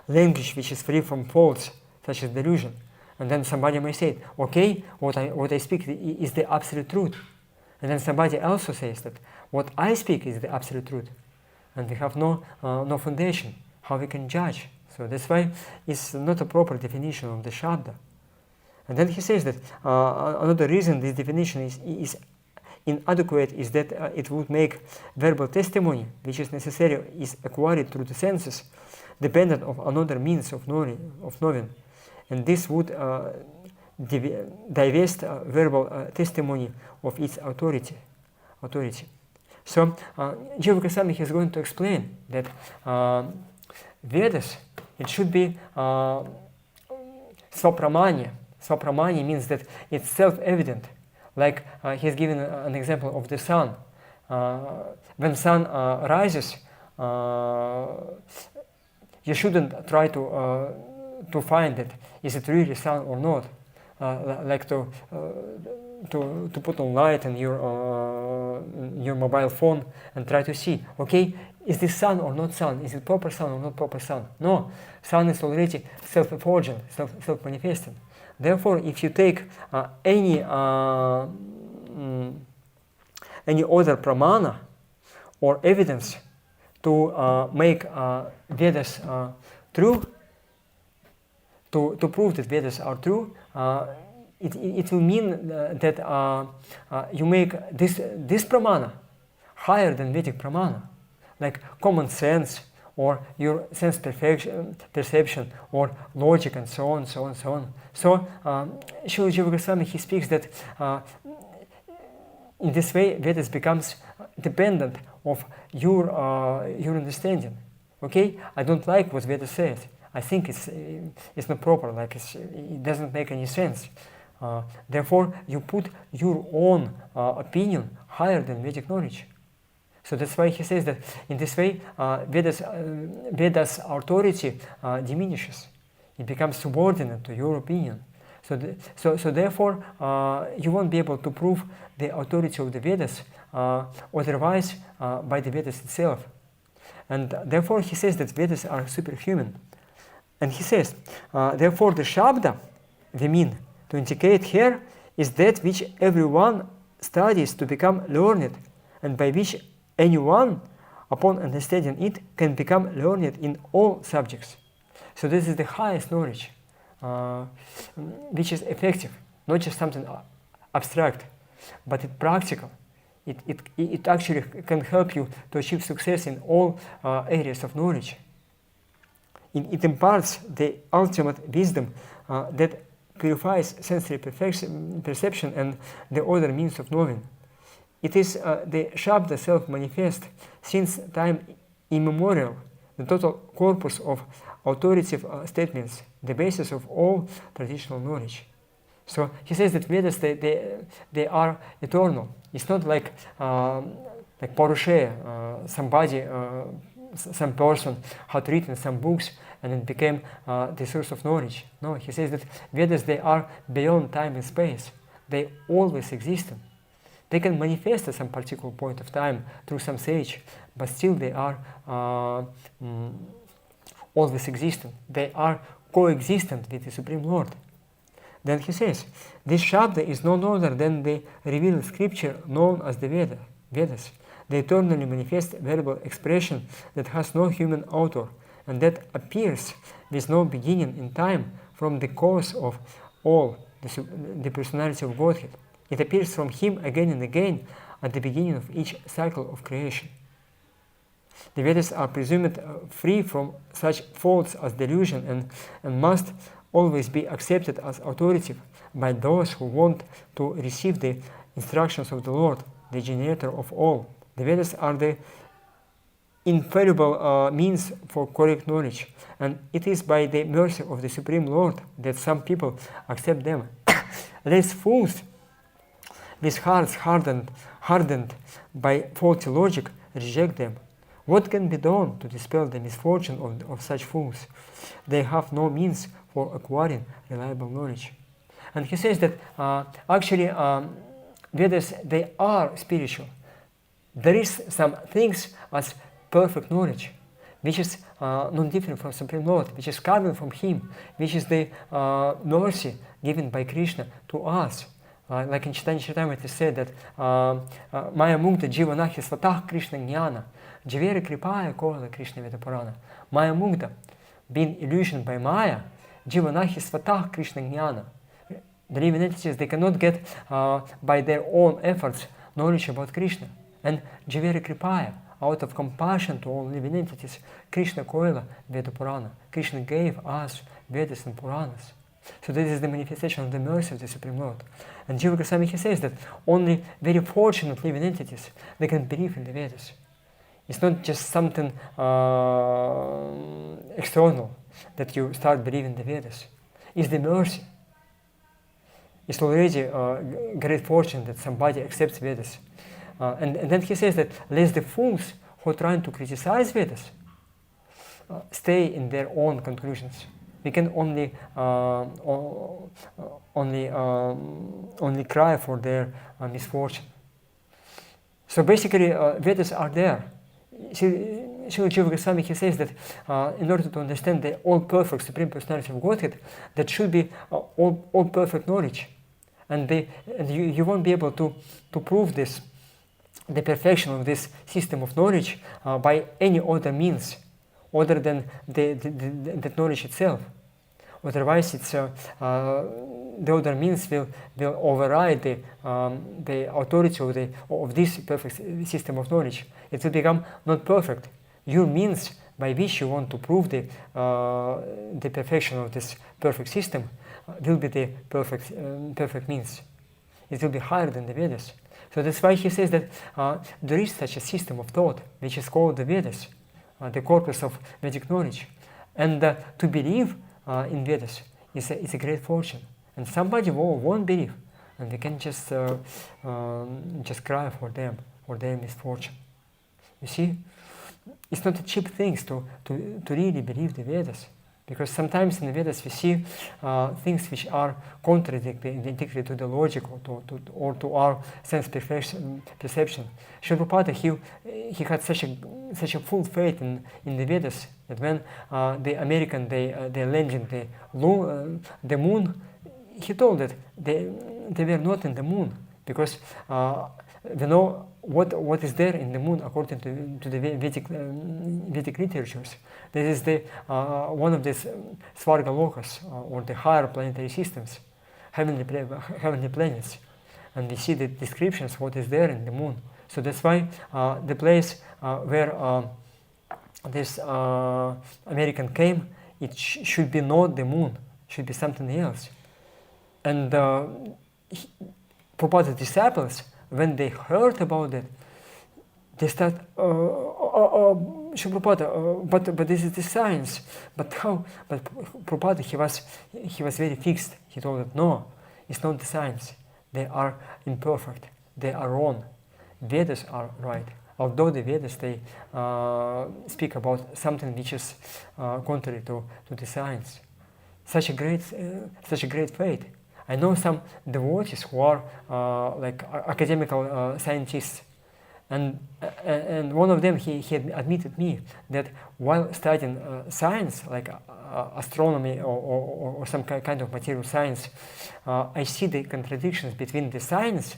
language which is free from faults, such as delusion, and then somebody may say, okay, what I speak is the absolute truth, and then somebody also says that what I speak is the absolute truth, and we have no foundation how we can judge. So that's why it's not a proper definition of the Shabda. And then he says that another reason this definition is inadequate is that it would make verbal testimony, which is necessary, is acquired through the senses, dependent of another means of knowing. And this would divest verbal testimony of its authority. So Jiva Goswami is going to explain that Vedas, it should be swapramanya. Swapramanya means that it's self-evident. Like he's given an example of the sun. When sun rises, you shouldn't try to find it. Is it really sun or not? Like to put on light in your mobile phone and try to see, okay, is this sun or not sun? Is it proper sun or not proper sun? No, sun is already self-effulgent, self-manifesting. Therefore, if you take any other pramana or evidence to make Vedas true, to prove that Vedas are true, it will mean that you make this pramana higher than Vedic pramana, like common sense or your sense perception or logic and so on. So Srila Jiva Goswami, he speaks that in this way Vedas becomes dependent of your understanding. Okay, I don't like what Vedas says. I think it's not proper. Like it doesn't make any sense. Therefore, you put your own opinion higher than Vedic knowledge. So that's why he says that in this way, Veda's authority diminishes. It becomes subordinate to your opinion. So therefore, you won't be able to prove the authority of the Vedas otherwise by the Vedas itself. And therefore, he says that Vedas are superhuman. And he says, therefore, the Shabda, the mean, to indicate here, is that which everyone studies to become learned, and by which anyone, upon understanding it, can become learned in all subjects. So this is the highest knowledge, which is effective, not just something abstract, but it's practical. It actually can help you to achieve success in all areas of knowledge. It imparts the ultimate wisdom that purifies sensory perception and the other means of knowing. It is the Shabda self-manifest since time immemorial, the total corpus of authoritative statements, the basis of all traditional knowledge. So he says that Vedas, they are eternal. It's not like Purusheya, some person had written some books and it became the source of knowledge. No, he says that Vedas, they are beyond time and space. They always existed. They can manifest at some particular point of time through some sage, but still they are always existent. They are coexistent with the Supreme Lord. Then he says, this Shabda is none other than the revealed scripture known as the Vedas, the eternally manifest verbal expression that has no human author and that appears with no beginning in time from the cause of all, the personality of Godhead. It appears from him again and again at the beginning of each cycle of creation. The Vedas are presumed free from such faults as delusion and must always be accepted as authoritative by those who want to receive the instructions of the Lord, the generator of all. The Vedas are the infallible means for correct knowledge, and it is by the mercy of the Supreme Lord that some people accept them. These fools, with hearts hardened by faulty logic, reject them. What can be done to dispel the misfortune of such fools? They have no means for acquiring reliable knowledge. And he says that actually Vedas, they are spiritual. There is some things as perfect knowledge, which is not different from Supreme Lord, which is coming from Him, which is the mercy given by Krishna to us. Like in Chaitanya Charitamrita it is said that Maya Mukta Jivanahi Svatah Krishna Jnana Jivere Kripaya Kola Krishna Vedapurana. Maya Mukta, being illusioned by Maya, Jivanahi Svatah Krishna Jnana. The living entities, they cannot get by their own efforts knowledge about Krishna. And Jivere Kripaya, out of compassion to all living entities, Krishna Koila Vedapurana. Krishna gave us Vedas and Puranas. So this is the manifestation of the mercy of the Supreme Lord. And Jiva Goswami, he says that only very fortunate living entities, they can believe in the Vedas. It's not just something external that you start believing the Vedas. It's the mercy. It's already a great fortune that somebody accepts Vedas. And then he says that lest the fools who are trying to criticize Vedas stay in their own conclusions. We can only cry for their misfortune. So basically, Vedas are there. Srila Jiva Goswami, he says that in order to understand the all-perfect Supreme Personality of Godhead, that should be all-perfect knowledge. And you won't be able to prove this, the perfection of this system of knowledge by any other means other than the knowledge itself. Otherwise, it's the other means will override the authority of this perfect system of knowledge. It will become not perfect. Your means by which you want to prove the perfection of this perfect system will be the perfect means. It will be higher than the Vedas. So that's why he says that there is such a system of thought which is called the Vedas, the corpus of Vedic knowledge. And to believe in Vedas is a great fortune. And somebody won't believe, and we can just cry for them, for their misfortune. You see, it's not a cheap thing to really believe the Vedas, because sometimes in the Vedas we see things which are contradictory to the logic or to our sense perception. Srila Prabhupada, he had such a full faith in the Vedas that when the American they landed the moon, he told that they were not in the moon, because we know what is there in the moon according to the Vedic literatures. This is the one of these Svarga Lokas, or the higher planetary systems, heavenly planets, and we see the descriptions what is there in the moon. So that's why the place where this American came, it should be not the moon, should be something else. And Prabhupada's disciples, when they heard about it, they start, Prabhupada, but this is the science. But how? But Prabhupada, he was very fixed. He told that no, it's not the science. They are imperfect. They are wrong. Vedas are right. Although the Vedas, they speak about something which is contrary to the science. Such a great faith. I know some devotees who are like academical scientists, and one of them he had admitted me that while studying science like astronomy or some kind of material science, I see the contradictions between the science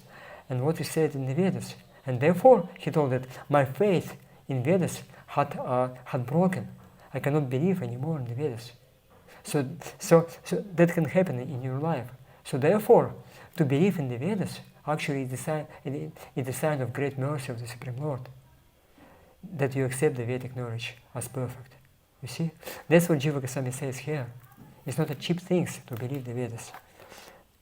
and what is said in the Vedas, and therefore he told that my faith in Vedas had broken. I cannot believe anymore in the Vedas. So that can happen in your life. So therefore, to believe in the Vedas actually is a sign of great mercy of the Supreme Lord, that you accept the Vedic knowledge as perfect. You see? That's what Jiva Goswami says here. It's not a cheap thing to believe the Vedas.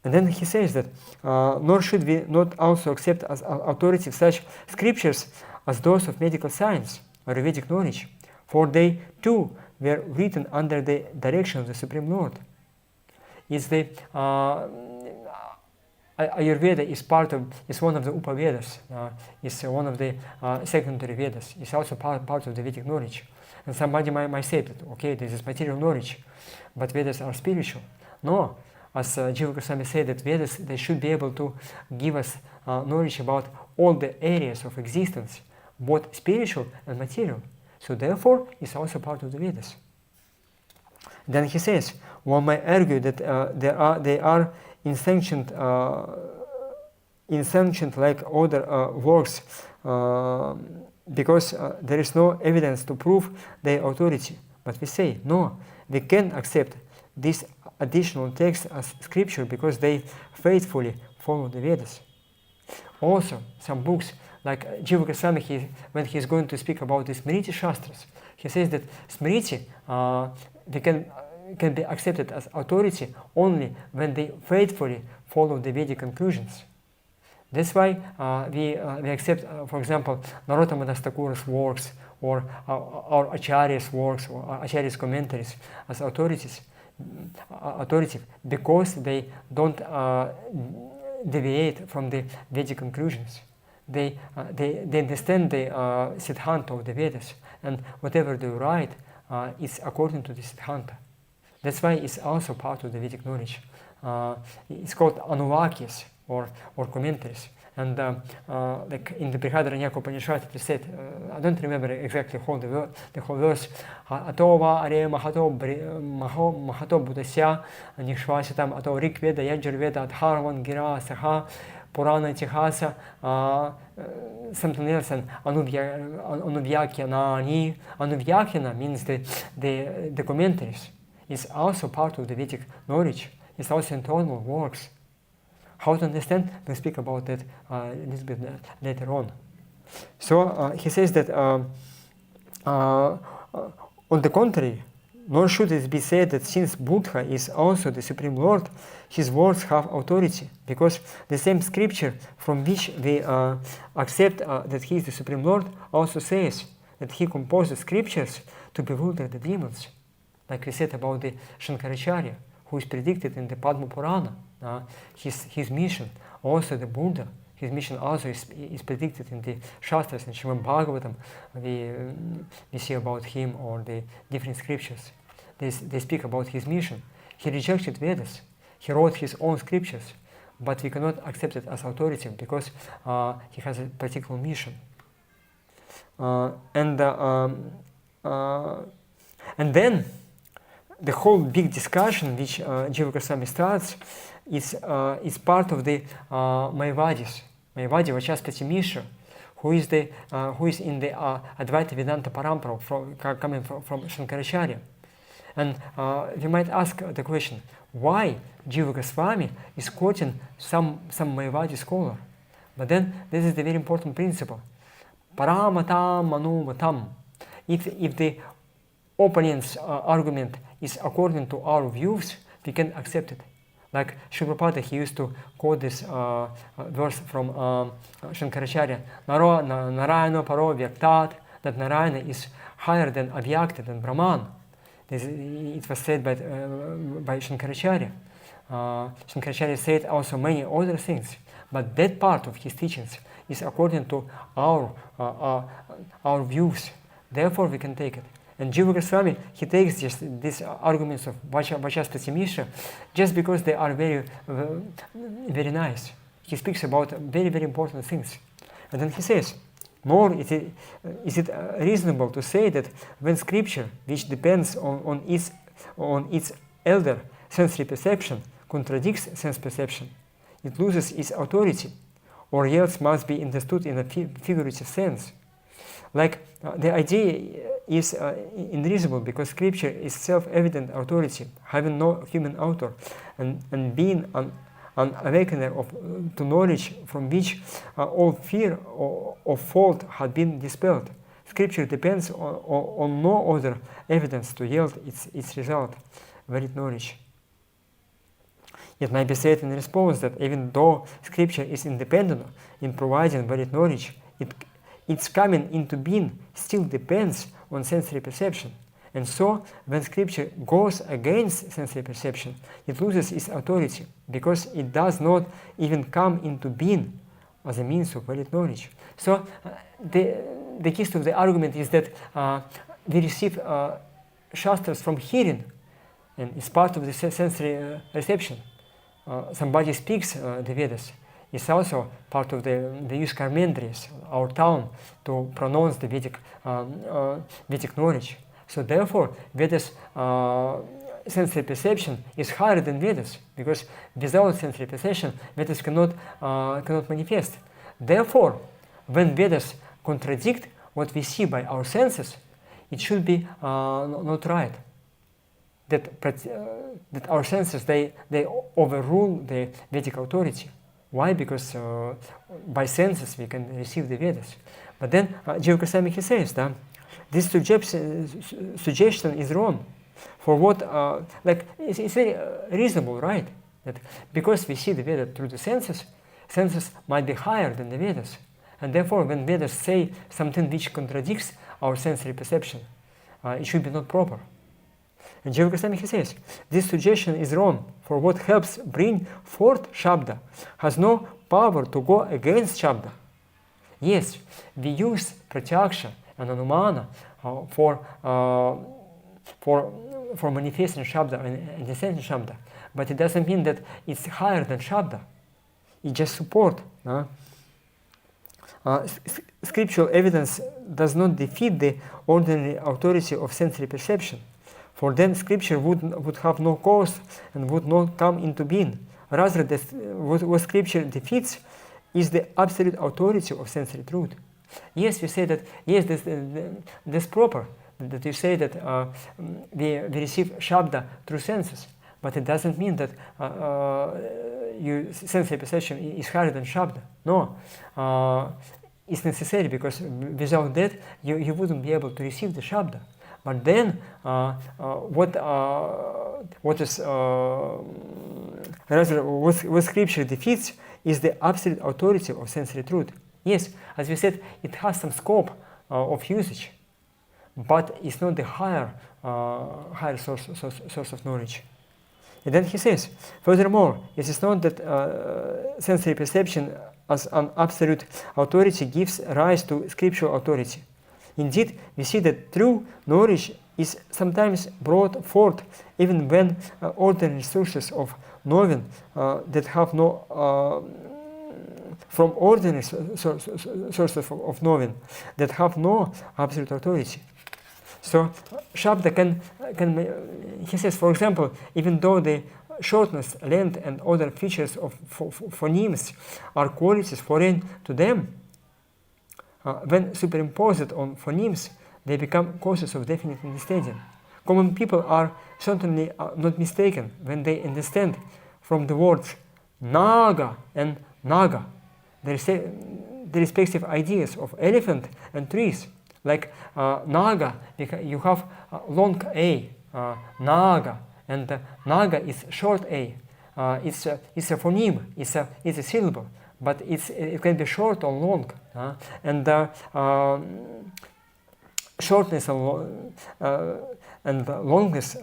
And then he says that, nor should we not also accept as authoritative such scriptures as those of medical science or Vedic knowledge, for they too were written under the direction of the Supreme Lord. It's the Ayurveda is one of the Upavedas, is one of the secondary Vedas. It's also part of the Vedic knowledge. And somebody might say that, okay, this is material knowledge, but Vedas are spiritual. No, as Jiva Goswami said, that Vedas, they should be able to give us knowledge about all the areas of existence, both spiritual and material. So therefore, it's also part of the Vedas. Then he says, one might argue that they are insentient like other works, because there is no evidence to prove their authority. But we say, no, we can accept this additional text as scripture because they faithfully follow the Vedas. Also, some books, like Jiva Goswami, when he is going to speak about the Smriti Shastras, he says that Smriti they can be accepted as authority only when they faithfully follow the Vedic conclusions. That's why we accept, for example, Narottama Das Thakura's works or our Acharya's works or Acharya's commentaries as authoritative, because they don't deviate from the Vedic conclusions. They understand the Siddhanta of the Vedas, and whatever they write is according to the Siddhanta. That's why it's also part of the Vedic knowledge. It's called Anuvakyas or commentaries. And like in the Brihadaranyaka Upanishad, it is said, I don't remember exactly the whole verse, Atova are mahato budasya nishvasitam ato rikveda yajurveda adharvan gira saha purana itihasa something else, and Anuvyakyana. Anuvyakana means the commentaries. It's also part of the Vedic knowledge. It's also internal works. How to understand? We'll speak about that a little bit later on. So he says that on the contrary, nor should it be said that since Buddha is also the Supreme Lord, his words have authority, because the same scripture from which we accept that he is the Supreme Lord also says that he composed scriptures to bewilder the demons, like we said about the Shankaracharya, who is predicted in the Padma Purana. His mission, also the Buddha, his mission also is predicted in the Shastras, in Shrimad Bhagavatam. We see about him, or the different scriptures. They speak about his mission. He rejected Vedas. He wrote his own scriptures, but we cannot accept it as authoritative because he has a particular mission. And then the whole big discussion which Jiva Goswami starts is part of the Mayavadis. Mayavadi Vachaspati Mishra, who is in the Advaita Vedanta Parampara coming from Shankaracharya. And we might ask the question, why Jiva Goswami is quoting some Mayavadi scholar? But then this is the very important principle. Paramatam manumatam. If the opponent's argument is according to our views, we can accept it. Like Srila Prabhupada, he used to quote this verse from Shankaracharya, Narayana paro vyaktat, that Narayana is higher than Avyakta, than Brahman. It was said by Shankaracharya. Shankaracharya said also many other things, but that part of his teachings is according to our views. Therefore, we can take it. And Jiva Goswami, he takes just these arguments of Vachaspati Mishra just because they are very, very nice. He speaks about very, very important things. And then he says, nor is it reasonable to say that when scripture, which depends on its elder sensory perception, contradicts sense perception, it loses its authority, or else must be understood in a figurative sense. Like the idea is unreasonable because scripture is self-evident authority, having no human author, and being an awakener to knowledge from which all fear of fault had been dispelled. Scripture depends on no other evidence to yield its result, valid knowledge. It might be said in response that even though scripture is independent in providing valid knowledge, its coming into being still depends on sensory perception, And so, when scripture goes against sensory perception, it loses its authority, because it does not even come into being as a means of valid knowledge. So, the gist of the argument is that we receive shastras from hearing, and it's part of the sensory reception. Somebody speaks the Vedas. It's also part of the use commentaries, our tongue, to pronounce the Vedic knowledge. So therefore, Vedas sensory perception is higher than Vedas, because without sensory perception, Vedas cannot manifest. Therefore, when Vedas contradict what we see by our senses, it should be not right. That our senses they overrule the Vedic authority. Why? Because by senses we can receive the Vedas. But then Jiva Goswami he says that this suggestion is wrong. For what? It's very reasonable, right? That because we see the Vedas through the senses might be higher than the Vedas, and therefore when Vedas say something which contradicts our sensory perception, it should be not proper. And Jiva Goswami he says, this suggestion is wrong, for what helps bring forth Shabda has no power to go against Shabda. Yes, we use Pratyaksha and Anumana for manifesting Shabda and understanding Shabda, but it doesn't mean that it's higher than Shabda. It just supports. Scriptural evidence does not defeat the ordinary authority of sensory perception, for then scripture would have no cause and would not come into being. Rather, what scripture defeats is the absolute authority of sensory truth. Yes, we say that, yes, that's proper, that you say that we receive Shabda through senses, but it doesn't mean that sensory perception is higher than Shabda. No. It's necessary, because without that you wouldn't be able to receive the Shabda. But then what scripture defeats is the absolute authority of sensory truth. Yes, as we said, it has some scope of usage, but it's not the higher source of knowledge. And then he says, furthermore, it is not that sensory perception as an absolute authority gives rise to scriptural authority. Indeed, we see that true knowledge is sometimes brought forth even when ordinary sources of knowing that have no from ordinary sources of knowing that have no absolute authority. So Shabda can he says, for example, even though the shortness, length, and other features of phonemes are qualities foreign to them, when superimposed on phonemes, they become causes of definite understanding. Common people are certainly not mistaken when they understand from the words naga and naga the respective ideas of elephant and trees. Like naga, you have long a, naga, and naga is short a. It's a phoneme, it's a syllable, but it can be short or long, and shortness and longness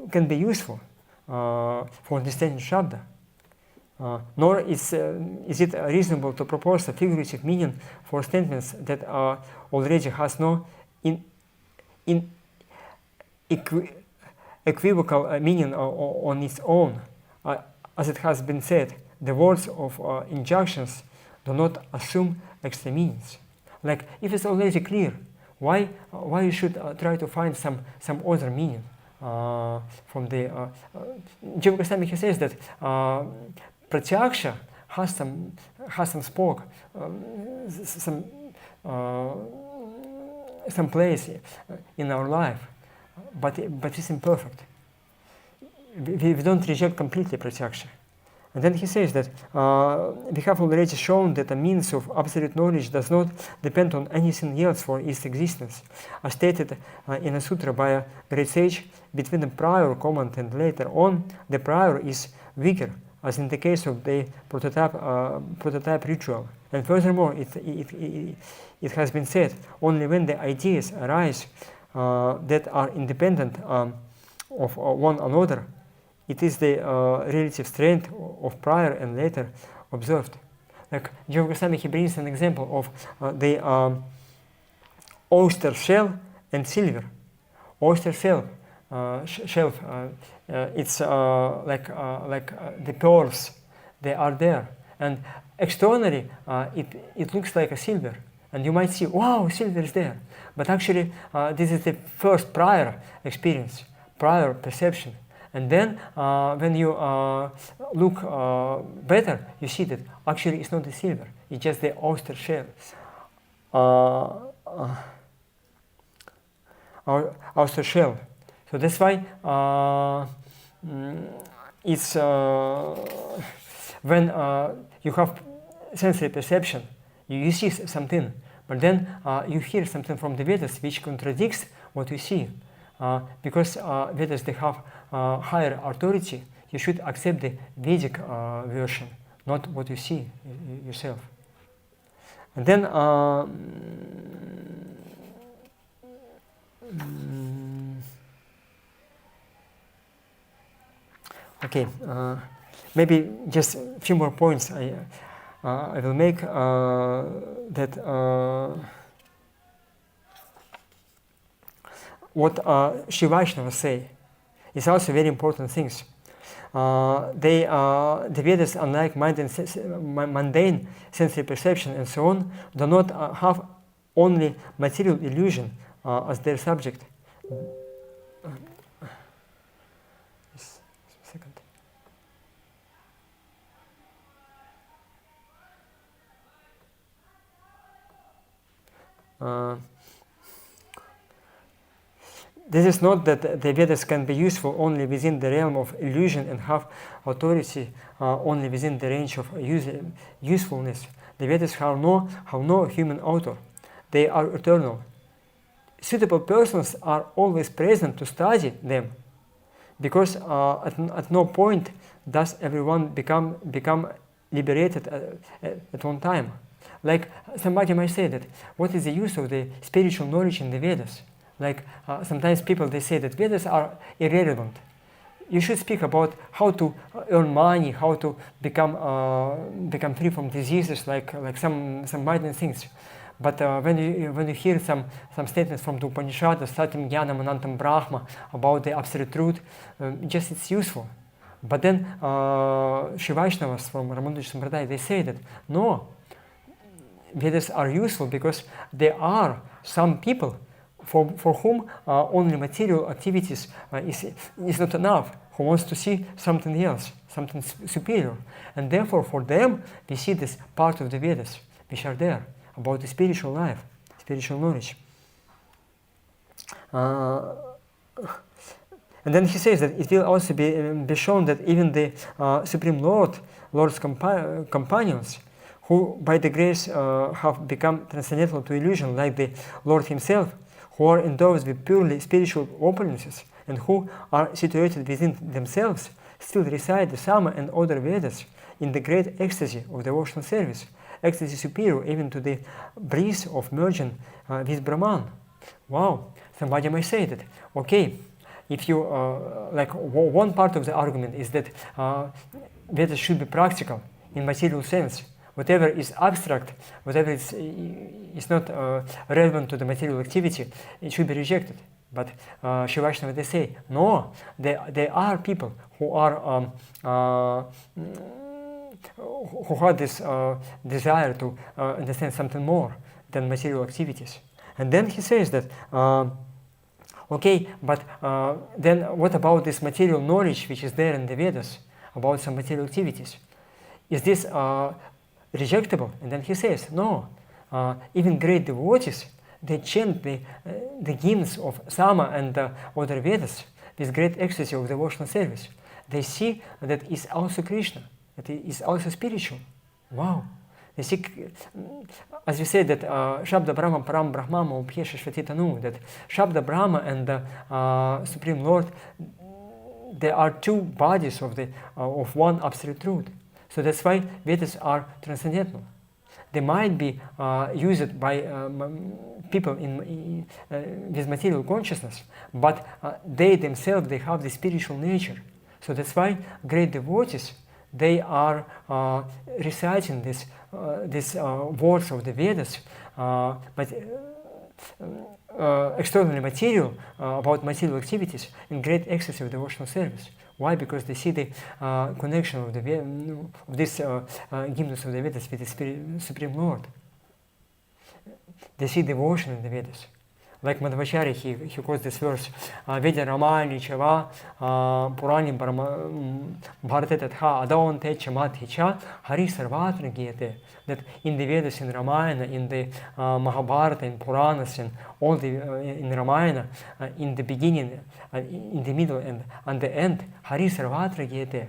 can be useful for understanding Shabda. Nor is it reasonable to propose a figurative meaning for statements that already has no equivocal meaning on its own. As it has been said, the words of injunctions do not assume extra meanings. Like, if it's already clear, why you should try to find some other meaning from the Jiva Goswami says that Pratyaksha has some spoke, some place in our life, but it's imperfect. We don't reject completely Pratyaksha. And then he says that we have already shown that a means of absolute knowledge does not depend on anything else for its existence. As stated in a sutra by a great sage, between the prior comment and later on, the prior is weaker, as in the case of the prototype ritual. And furthermore, it has been said, only when the ideas arise that are independent of one another. It is the relative strength of prior and later observed. Like Jiva Goswami, he brings an example of the oyster shell and silver. Oyster shell, it's like the pearls. They are there, and externally it looks like a silver, and you might see, wow, silver is there. But actually, this is the first prior experience, prior perception. And then when you look better, you see that actually it's not the silver, it's just the oyster shell. Oyster shell. So that's why it's when you have sensory perception, you see something, but then you hear something from the Vedas which contradicts what you see. Because Vedas, they have higher authority, you should accept the Vedic version, not what you see yourself. And then okay, maybe just a few more points I will make that what Sri Vaishnavas say is also very important things. The Vedas, unlike mundane sensory perception and so on, do not have only material illusion as their subject. This is not that the Vedas can be useful only within the realm of illusion and have authority only within the range of usefulness. The Vedas have no human author. They are eternal. Suitable persons are always present to study them, because at no point does everyone become liberated at one time. Like somebody might say that, what is the use of the spiritual knowledge in the Vedas? Like sometimes people, they say that Vedas are irrelevant. You should speak about how to earn money, how to become free from diseases, like some minor things. But when you hear some statements from the Upanishads, Satyam Jnanam Anantam Brahma, about the absolute truth, just it's useful. But then Sri Vaishnavas from Ramanuja Sampradaya, they say that no, Vedas are useful because there are some people for whom only material activities is not enough, who wants to see something else, something superior. And therefore for them we see this part of the Vedas which are there, about the spiritual life, spiritual knowledge. And then he says that it will also be shown that even the Supreme Lord's companions, who by the grace have become transcendental to illusion, like the Lord himself, who are endowed with purely spiritual opulences and who are situated within themselves, still recite the Sama and other Vedas in the great ecstasy of devotional service, ecstasy superior even to the bliss of merging with Brahman. Wow, somebody might say that, okay, if you, like one part of the argument is that Vedas should be practical in material sense. Whatever is abstract, whatever is not relevant to the material activity, it should be rejected. But Sri Vaishnava, they say, no, there are people who are who have this desire to understand something more than material activities. And then he says that, okay, but then what about this material knowledge which is there in the Vedas about some material activities? Is this rejectable? And then he says, no, even great devotees, they chant the hymns of Sama and other Vedas with great ecstasy of devotional service. They see that is also Krishna, that is also spiritual. Wow. They see, as we said, that Shabda Brahma Param Brahmama Upyesha Shvatitanu, that Shabda Brahma and the Supreme Lord, there are two bodies of one absolute truth. So that's why Vedas are transcendental. they might be used by people with material consciousness, but they themselves, they have the spiritual nature. So that's why great devotees, they are reciting these words of the Vedas, but externally material, about material activities in great excessive devotional service. Why? Because they see the connection of this hymns of the Vedas with the Supreme Lord. They see devotion in the Vedas. Like Madhvacharya, he quotes this verse, Vedya Ramani Chava Purani Bharate Tatha Adaonte Chamat Hicha Hari Sarvatra Giyate. That in the Vedas, in Ramayana, in the Mahabharata, in Puranas, in all the in Ramayana, in the beginning, in the middle, and the end, Hari Sarvatra Giyate.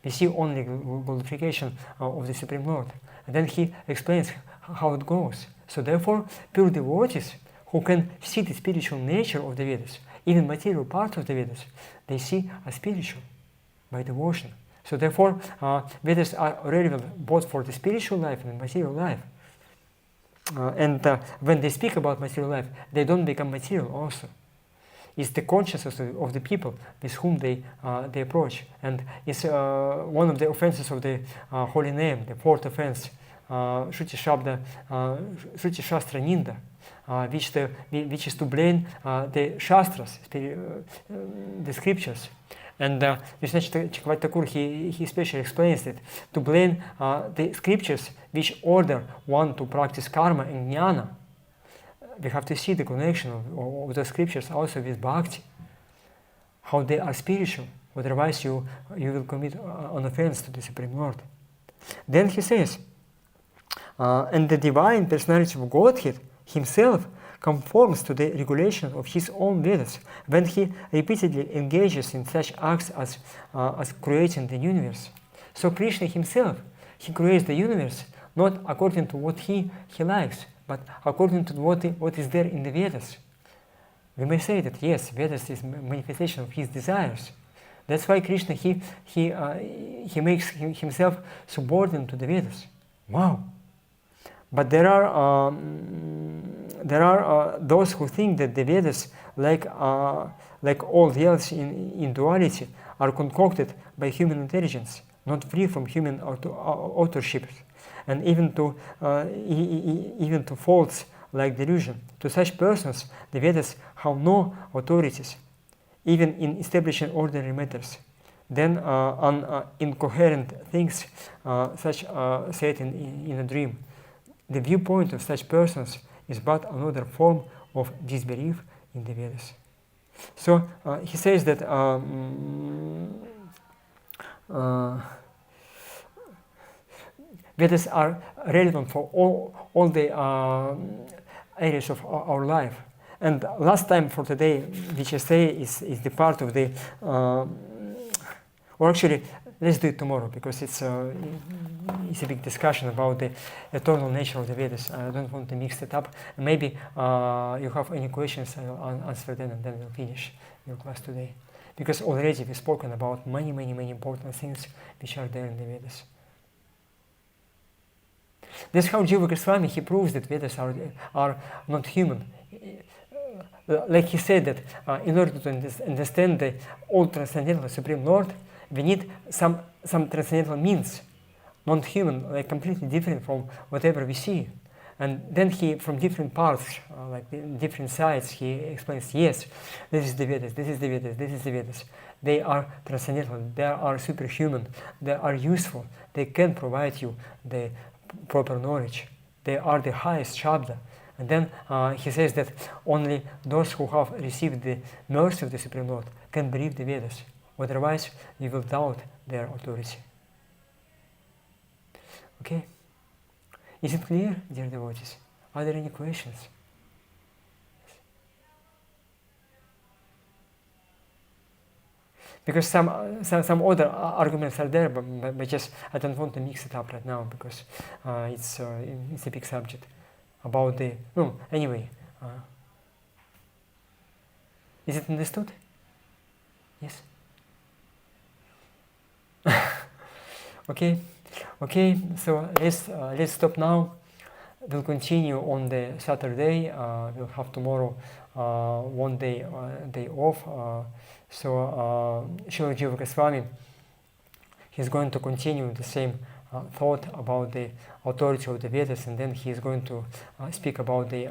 We see only glorification of the Supreme Lord. And then he explains how it goes. So therefore, pure devotees who can see the spiritual nature of the Vedas, even material part of the Vedas, they see as spiritual by devotion. So therefore, Vedas are relevant both for the spiritual life and the material life. And when they speak about material life, they don't become material also. It's the consciousness of the people with whom they approach. And it's one of the offenses of the holy name, the fourth offense, Shruti Shastra Ninda, which is to blame the Shastras, the scriptures. And Vishwanath Chakravarti Thakur, he especially explains that to blame the scriptures which order one to practice karma and jnana, we have to see the connection of the scriptures also with bhakti, how they are spiritual, otherwise you will commit an offense to the Supreme Lord. Then he says, and the divine personality of Godhead himself conforms to the regulation of his own Vedas when he repeatedly engages in such acts as creating the universe. So Krishna himself, he creates the universe not according to what he likes, but according to what is there in the Vedas. We may say that yes, Vedas is manifestation of his desires. That's why Krishna he makes himself subordinate to the Vedas. Wow! But there are those who think that the Vedas, like all else in duality, are concocted by human intelligence, not free from human authorship, and even to faults like delusion. To such persons, the Vedas have no authorities, even in establishing ordinary matters. Then on incoherent things, such said in a dream. The viewpoint of such persons is but another form of disbelief in the Vedas. So he says that Vedas are relevant for all the areas of our life. And last time for today, which I say is the part of the, or actually, let's do it tomorrow because it's a big discussion about the eternal nature of the Vedas. I don't want to mix it up. Maybe you have any questions, I'll answer them and then we'll finish your class today. Because already we've spoken about many important things which are there in the Vedas. That's how Jiva Goswami, he proves that Vedas are not human. Like he said that in order to understand the all transcendental Supreme Lord, we need some transcendental means, non-human, like completely different from whatever we see. And then he, from different parts, like different sides, he explains, yes, this is the Vedas, this is the Vedas, this is the Vedas. They are transcendental, they are superhuman, they are useful, they can provide you the proper knowledge. They are the highest Shabda. And then he says that only those who have received the mercy of the Supreme Lord can believe the Vedas. Otherwise, you will doubt their authority. Okay? Is it clear, dear devotees? Are there any questions? Because some other arguments are there, but just I don't want to mix it up right now because it's a big subject about the. No, anyway. Is it understood? Yes. Okay. So let's stop now. We'll continue on the Saturday. We'll have tomorrow one day off. So Srila Jiva Goswami, he's going to continue the same thought about the authority of the Vedas, and then he is going to speak about the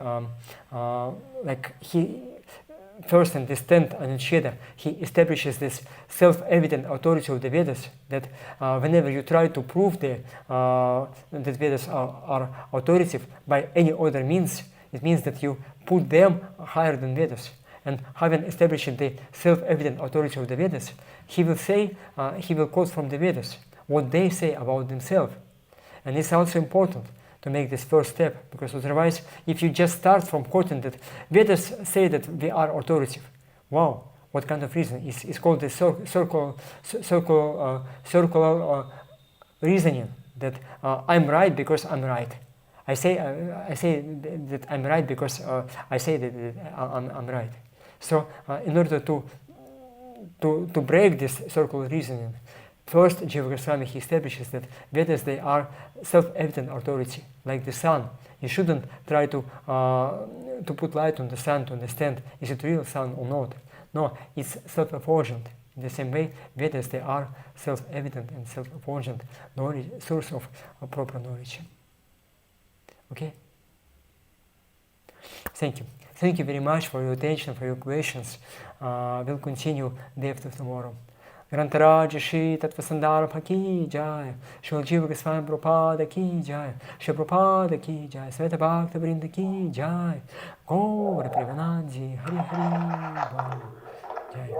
first in this 10th Anuच्छeda, he establishes this self-evident authority of the Vedas, that whenever you try to prove that Vedas are authoritative by any other means, it means that you put them higher than Vedas. And having established the self-evident authority of the Vedas, he will say, he will quote from the Vedas what they say about themselves. And it's also important to make this first step, because otherwise, if you just start from quoting that Vedas say that we are authoritative, wow, what kind of reason? It's called the circular reasoning, that I'm right because I'm right. I say that I'm right because I say that I'm right. So in order to break this circular reasoning, first, Jiva Goswami, he establishes that Vedas, they are self-evident authority, like the sun. You shouldn't try to put light on the sun to understand is it real sun or not. No, it's self-effulgent. In the same way, Vedas, they are self-evident and self-effulgent knowledge, source of proper knowledge. Okay? Thank you. Thank you very much for your attention, for your questions. We'll continue day after tomorrow. Grantaraj Shri Tattva-sandarbha ki jai, Srila Jiva Goswami Prabhupada ki jai, Srila Prabhupada ki jai, Sveta Bhakta Vrinda ki jai, Gaura Premanandi, Hari Hari Bol, jai.